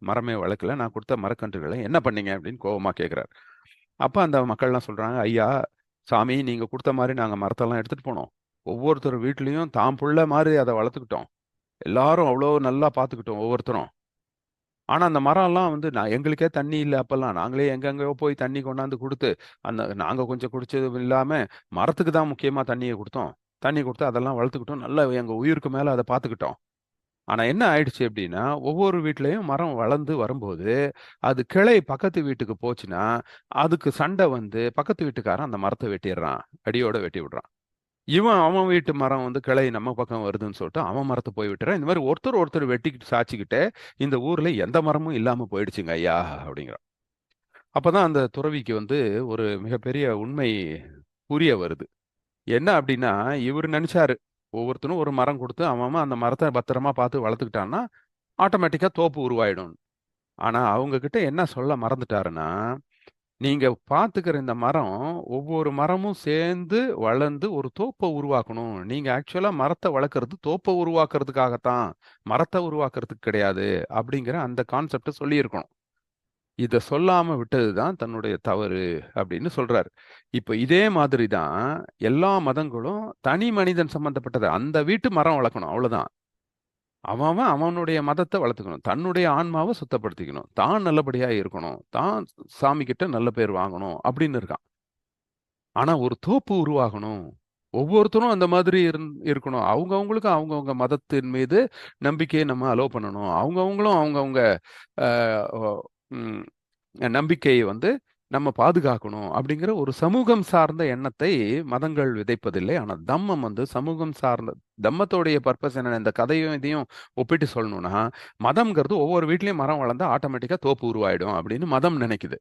மரமே வளர்க்கல? நான் குடுத்த மரக்கன்றுகள என்ன பண்ணீங்க?" அப்படின்னு கோவமா கேட்கிறாரு. அப்ப அந்த மக்கள்லாம் சொல்றாங்க, "ஐயா, சாமி நீங்க குடுத்த மாரி நாங்க மரத்தெல்லாம் எடுத்துட்டு போனோம். ஒவ்வொருத்தர் வீட்லயும் தான் புள்ள மாரி அத வளர்த்துக்கிட்டோம். எல்லாரும் அவ்வளோ நல்லா பார்த்துக்கிட்டோம் ஒவ்வொருத்தரும். ஆனா, அந்த மரம்லாம் வந்து எங்களுக்கே தண்ணி இல்ல அப்பல்லாம். நாங்களே எங்கெங்கேயோ போய் தண்ணி கொண்டாந்து குடுத்து, நாங்க கொஞ்சம் குடிச்சதும் இல்லாம, மரத்துக்கு தான் முக்கியமா தண்ணிய குடுத்தோம். தண்ணி குடுத்து அதெல்லாம் வளர்த்துக்கிட்டோம். நல்லா எங்க உயிருக்கு மேல அத பார்த்துக்கிட்டோம். ஆனா என்ன ஆயிடுச்சு அப்டின்னா, ஒவ்வொரு வீட்லயும் மரம் வளர்ந்து வரும்போது, அது கிளை பக்கத்து வீட்டுக்கு போச்சுன்னா, அதுக்கு சண்ட வந்து பக்கத்து வீட்டுக்காரன் அந்த மரத்த வெட்டிர்றான். அடியோட வெட்டி விடுறான். அவன் வீட்டு மரம் வந்து கிளை நம்ம பக்கம் வருதுன்னு சொல்லிட்டு, அவன் மரத்த போய் வெட்டுறான். இந்த மாரி ஒருத்தர், ஒருத்தர் வெட்டிக்கிட்டு சாய்ச்சுக்கிட்டு, இந்த ஊர்ல எந்த மரமும் இல்லாம போயிடுச்சுங்க ஐயா! அப்படிங்கிறான். அப்பதான் அந்த துறவிக்கு வந்து ஒரு மிகப்பெரிய உண்மை புரிய வருது. என்ன அப்படின்னா, இவரு நெனச்சாரு, ஒவ்வொருத்தனும் ஒரு மரம் குடுத்து, அவன் அவன் அந்த மரத்த பத்திரமா பார்த்து வளர்த்துக்கிட்டான்னா, ஆட்டோமேட்டிக்கா தோப்பு உருவாயிடும். ஆனா, அவங்க கிட்ட என்ன சொல்ல மறந்துட்டாருன்னா, நீங்க பார்த்துக்கிற இந்த மரம், ஒவ்வொரு மரமும் சேர்ந்து வளர்ந்து ஒரு தோப்ப உருவாக்கணும். நீங்க ஆக்சுவலா மரத்த வளர்க்கறது தோப்ப உருவாக்குறதுக்காகத்தான். மரத்த உருவாக்குறதுக்கு கிடையாது. அப்படிங்கிற அந்த கான்செப்ட்ட சொல்லியிருக்கணும். இத சொல்லாம விட்டது தான் தன்னுடைய தவறு அப்படின்னு சொல்றாரு. இப்ப இதே மாதிரி தான் எல்லா மதங்களும் தனி மனிதன் சம்பந்தப்பட்டது. அந்த வீட்டு மரம் வளர்க்கணும் அவ்வளவுதான். அவன் அவனுடைய மதத்த வளர்த்துக்கணும். தன்னுடைய ஆன்மாவ சுத்தப்படுத்திக்கணும். தான் நல்லபடியா இருக்கணும். தான் சாமி கிட்ட நல்ல பேர் வாங்கணும் அப்படின்னு இருக்கான். ஆனா ஒரு தோப்பு உருவாகணும். ஒவ்வொருத்தரும் அந்த மாதிரி இருக்கணும். அவங்கவங்களுக்கு அவங்கவங்க மதத்தின் மீது நம்பிக்கைய நம்ம அலோவ் பண்ணணும். அவங்கவங்களும் அவங்கவங்க அ ஒ ம் நம்பிக்கைய வந்து நம்ம பாதுகாக்கணும். அப்படிங்கிற ஒரு சமூகம் சார்ந்த எண்ணத்தை மதங்கள் விதைப்பதில்லை. ஆனா தம்மம் வந்து சமூகம் சார்ந்த தம்மத்தோடைய பர்ப்பஸ் என்ன? இந்த கதையும் இதையும் ஒப்பிட்டு சொல்லணும்னா, மதம்ங்கிறது ஒவ்வொரு வீட்லயும் மரம் வளர்ந்தா ஆட்டோமேட்டிக்கா தோப்பு உருவாயிடும் அப்படின்னு மதம் நினைக்குது.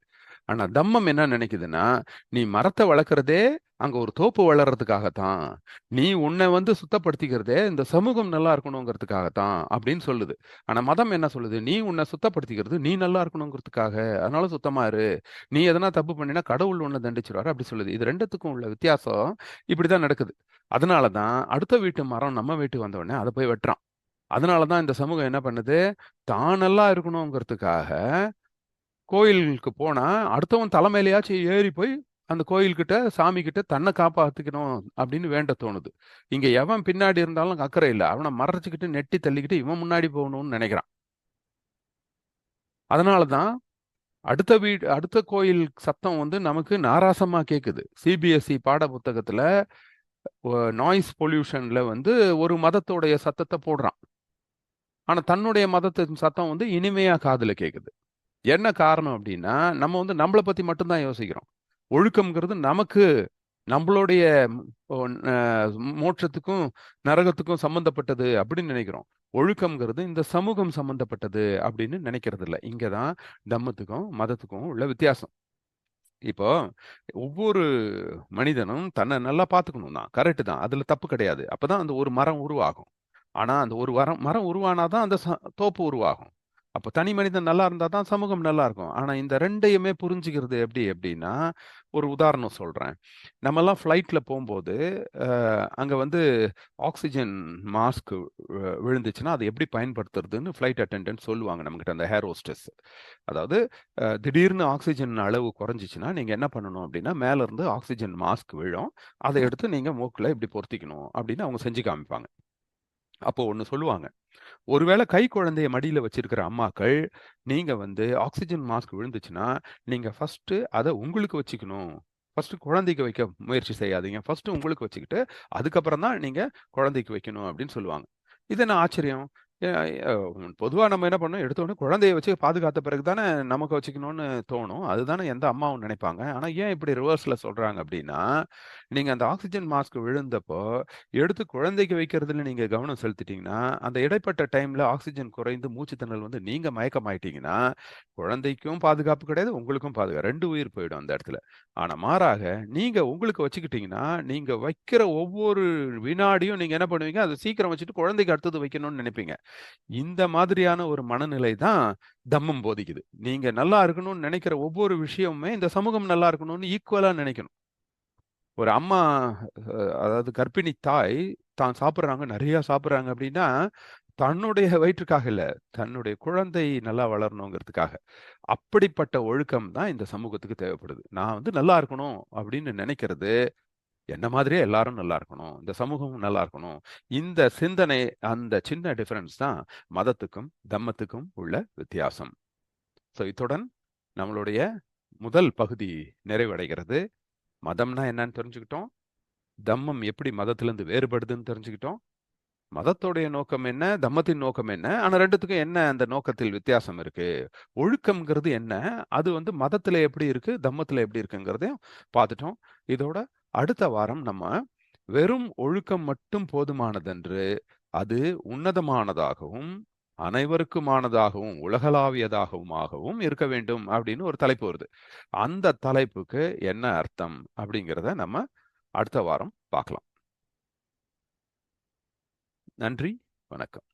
ஆனா தம்மம் என்ன நினைக்குதுன்னா, நீ மரத்த வளர்க்கிறதே அங்க ஒரு தோப்பு வளர்றதுக்காகத்தான். நீ உன்னை வந்து சுத்தப்படுத்திக்கிறதே இந்த சமூகம் நல்லா இருக்கணுங்கிறதுக்காகத்தான் அப்படின்னு சொல்லுது. ஆனா மதம் என்ன சொல்லுது? நீ உன்னை சுத்தப்படுத்திக்கிறது நீ நல்லா இருக்கணுங்கிறதுக்காக. அதனால சுத்தமா இரு. நீ எதனா தப்பு பண்ணினா கடவுள் உன்னை தண்டிச்சுருவாரு அப்படி சொல்லுது. இது 2த்துக்கும் உள்ள வித்தியாசம் இப்படிதான் நடக்குது. அதனால தான் அடுத்த வீட்டு மரம் நம்ம வீட்டுக்கு வந்த உடனே அத போய் வெட்டுறான். அதனால தான் இந்த சமூகம் என்ன பண்ணுது? தான் நல்லா இருக்கணுங்கிறதுக்காக கோயிலுக்கு போனா, அடுத்தவன் தல மேலயாச்சும் ஏறி போய், அந்த கோயில்கிட்ட, சாமி கிட்ட தன்ன காப்பாத்திக்கணும் அப்படின்னு வேண்ட தோணுது. இங்க எவன் பின்னாடி இருந்தாலும் அக்கறை இல்ல. அவன மறைச்சுக்கிட்டு, நெட்டி தள்ளிக்கிட்டு இவன் முன்னாடி போகணும்னு நெனைக்கிறான். அதனால தான் அடுத்த கோயில் சத்தம் வந்து நமக்கு நாராசமா கேக்குது. சிபிஎஸ்இ பாட புத்தகத்துல நாய்ஸ் பொல்யூஷன்ல வந்து ஒரு மதத்தோடைய சத்தத்த போடுறான். ஆனா தன்னுடைய மதத்தின் சத்தம் வந்து இனிமையா காதுல கேக்குது. என்ன காரணம் அப்படின்னா, நம்ம வந்து நம்மள பத்தி மட்டும் தான் யோசிக்கிறோம். ஒழுக்கம்ங்கிறது நமக்கு நம்மளுடைய ஒ அ மோட்சத்துக்கும், நரகத்துக்கும் சம்மந்தப்பட்டது அப்படின்னு நினைக்கிறோம். ஒழுக்கம்ங்கிறது இந்த சமூகம் சம்மந்தப்பட்டது அப்படின்னு நினைக்கிறதில்ல. இங்க தான் தம்மத்துக்கும், மதத்துக்கும் உள்ள வித்தியாசம். இப்போ ஒவ்வொரு மனிதனும் தன்னை நல்லா பார்த்துக்கணும் தான். கரெக்ட் தான். அதுல தப்பு கிடையாது. அப்பதான் அந்த ஒரு மரம் உருவாகும். ஆனா அந்த ஒரு மரம் உருவானாதான் அந்த தோப்பு உருவாகும். அப்ப தனி மனிதன் நல்லா இருந்தா தான் சமூகம் நல்லா இருக்கும். ஆனா இந்த 2யுமே புரிஞ்சுக்கிறது எப்படி அப்படின்னா, ஒரு உதாரணம் சொல்றேன். நம்மலாம் ஃப்ளைட்ல போம்போது, அ அங்க வந்து ஆக்ஸிஜன் மாஸ்க் விழுந்துச்சுன்னா, அதை எப்படி பயன்படுத்துறதுன்னு ஃப்ளைட் அட்டெண்டன்ட் சொல்லுவாங்க நம்மகிட்ட, அந்த ஏர் ஹோஸ்டஸ். அதாவது திடீர்னு ஆக்ஸிஜன் அளவு குறைஞ்சிச்சுன்னா, நீங்க என்ன பண்ணணும் அப்படின்னா, மேல இருந்து ஆக்ஸிஜன் மாஸ்க் விழும். அதை எடுத்து நீங்க மூக்குல இப்படி பொருத்திக்கணும் அப்படின்னு அவங்க செஞ்சு காமிப்பாங்க. அப்போ ஒண்ணு சொல்லுவாங்க. ஒருவேளை கை குழந்தைய மடியில வச்சிருக்கிற அம்மாக்கள், நீங்க வந்து ஆக்ஸிஜன் மாஸ்க் விழுந்துச்சுன்னா, நீங்க ஃபர்ஸ்ட்டு அத உங்களுக்கு வச்சுக்கணும். ஃபர்ஸ்ட்டு குழந்தைக்கு வைக்க முயற்சி செய்யாதீங்க. ஃபர்ஸ்ட்டு உங்களுக்கு வச்சுக்கிட்டு, அதுக்கப்புறம் தான் நீங்க குழந்தைக்கு வைக்கணும் அப்படின்னு சொல்லுவாங்க. இது என்ன ஆச்சரியம்? எ அ பொதுவா நம்ம என்ன பண்ணோம், எடுத்த உடனே குழந்தைய வச்சு பாதுகாத்த பிறகு தானே நமக்கு வச்சுக்கணும்னு தோணும். அதுதானே எந்த அம்மாவும் நினைப்பாங்க. ஆனா ஏன் இப்படி ரிவர்ஸ்ல சொல்றாங்க அப்படின்னா, நீங்க அந்த ஆக்ஸிஜன் மாஸ்க் விழுந்தப்போ, எடுத்து குழந்தைக்கு வைக்கிறதுல நீங்க கவனம் செலுத்திட்டீங்கன்னா, அந்த இடைப்பட்ட டைம்ல ஆக்ஸிஜன் குறைந்து மூச்சு திணறல் வந்து நீங்க மயக்கமாயிட்டீங்கன்னா, குழந்தைக்கும் பாதுகாப்பு கிடையாது, உங்களுக்கும் 2 உயிர் போயிடும் அந்த இடத்துல. ஆனா மாறாக, நீங்க உங்களுக்கு வச்சுக்கிட்டீங்கன்னா, நீங்க வைக்கிற ஒவ்வொரு வினாடியும் நீங்க என்ன பண்ணுவீங்க, அத சீக்கிரம் வச்சுட்டு குழந்தைக்கு அடுத்தது வைக்கணும்னு நினைப்பீங்க. இந்த மாதிரியான ஒரு மனநிலை தான் தம்மம் போதிக்குது. நீங்க நல்லா இருக்கணும்னு நினைக்கிற ஒவ்வொரு விஷயமுமே, இந்த சமூகம் நல்லா இருக்கணும்னு ஈக்குவலா நினைக்கணும். ஒரு அம்மா அதாவது கர்ப்பிணி தாய் தான் சாப்பிடுறாங்க, நிறைய சாப்பிடுறாங்க அப்படின்னா, தன்னுடைய வயிற்றுக்காக இல்ல, தன்னுடைய குழந்தை நல்லா வளரணுங்கிறதுக்காக. அப்படிப்பட்ட ஒழுக்கம் தான் இந்த சமூகத்துக்கு தேவைப்படுது. நான் வந்து நல்லா இருக்கணும் அப்படின்னு நினைக்கிறது, என்ன மாதிரியே எல்லாரும் நல்லா இருக்கணும். இந்த சமூகமும் நல்லா இருக்கணும். இந்த சிந்தனை, அந்த சின்ன டிஃபரன்ஸ் தான் மதத்துக்கும், தம்மத்துக்கும் உள்ள வித்தியாசம். ஸோ இத்துடன் நம்மளுடைய முதல் பகுதி நிறைவடைகிறது. மதம்னா என்னன்னு தெரிஞ்சுக்கிட்டோம். தம்மம் எப்படி மதத்திலிருந்து வேறுபடுதுன்னு தெரிஞ்சுக்கிட்டோம். மதத்தோடைய நோக்கம் என்ன? தம்மத்தின் நோக்கம் என்ன? ஆனா 2த்துக்கும் என்ன அந்த நோக்கத்தில் வித்தியாசம் இருக்கு? ஒழுக்கம்ங்கிறது என்ன? அது வந்து மதத்தில எப்படி இருக்கு? தம்மத்தில எப்படி இருக்குங்கிறதையும் பார்த்துட்டோம். இதோட அடுத்த வாரம் நம்ம வெறும் ஒழுக்கம் மட்டும் போதுமானதன்று, அது உன்னதமானதாகவும், அனைவருக்குமானதாகவும், உலகளாவியதாகவுமாகவும் இருக்க வேண்டும் அப்படின்னு ஒரு தலைப்பு வருது. அந்த தலைப்புக்கு என்ன அர்த்தம்? அப்படிங்கிறத நம்ம அடுத்த வாரம் பார்க்கலாம். நன்றி, வணக்கம்.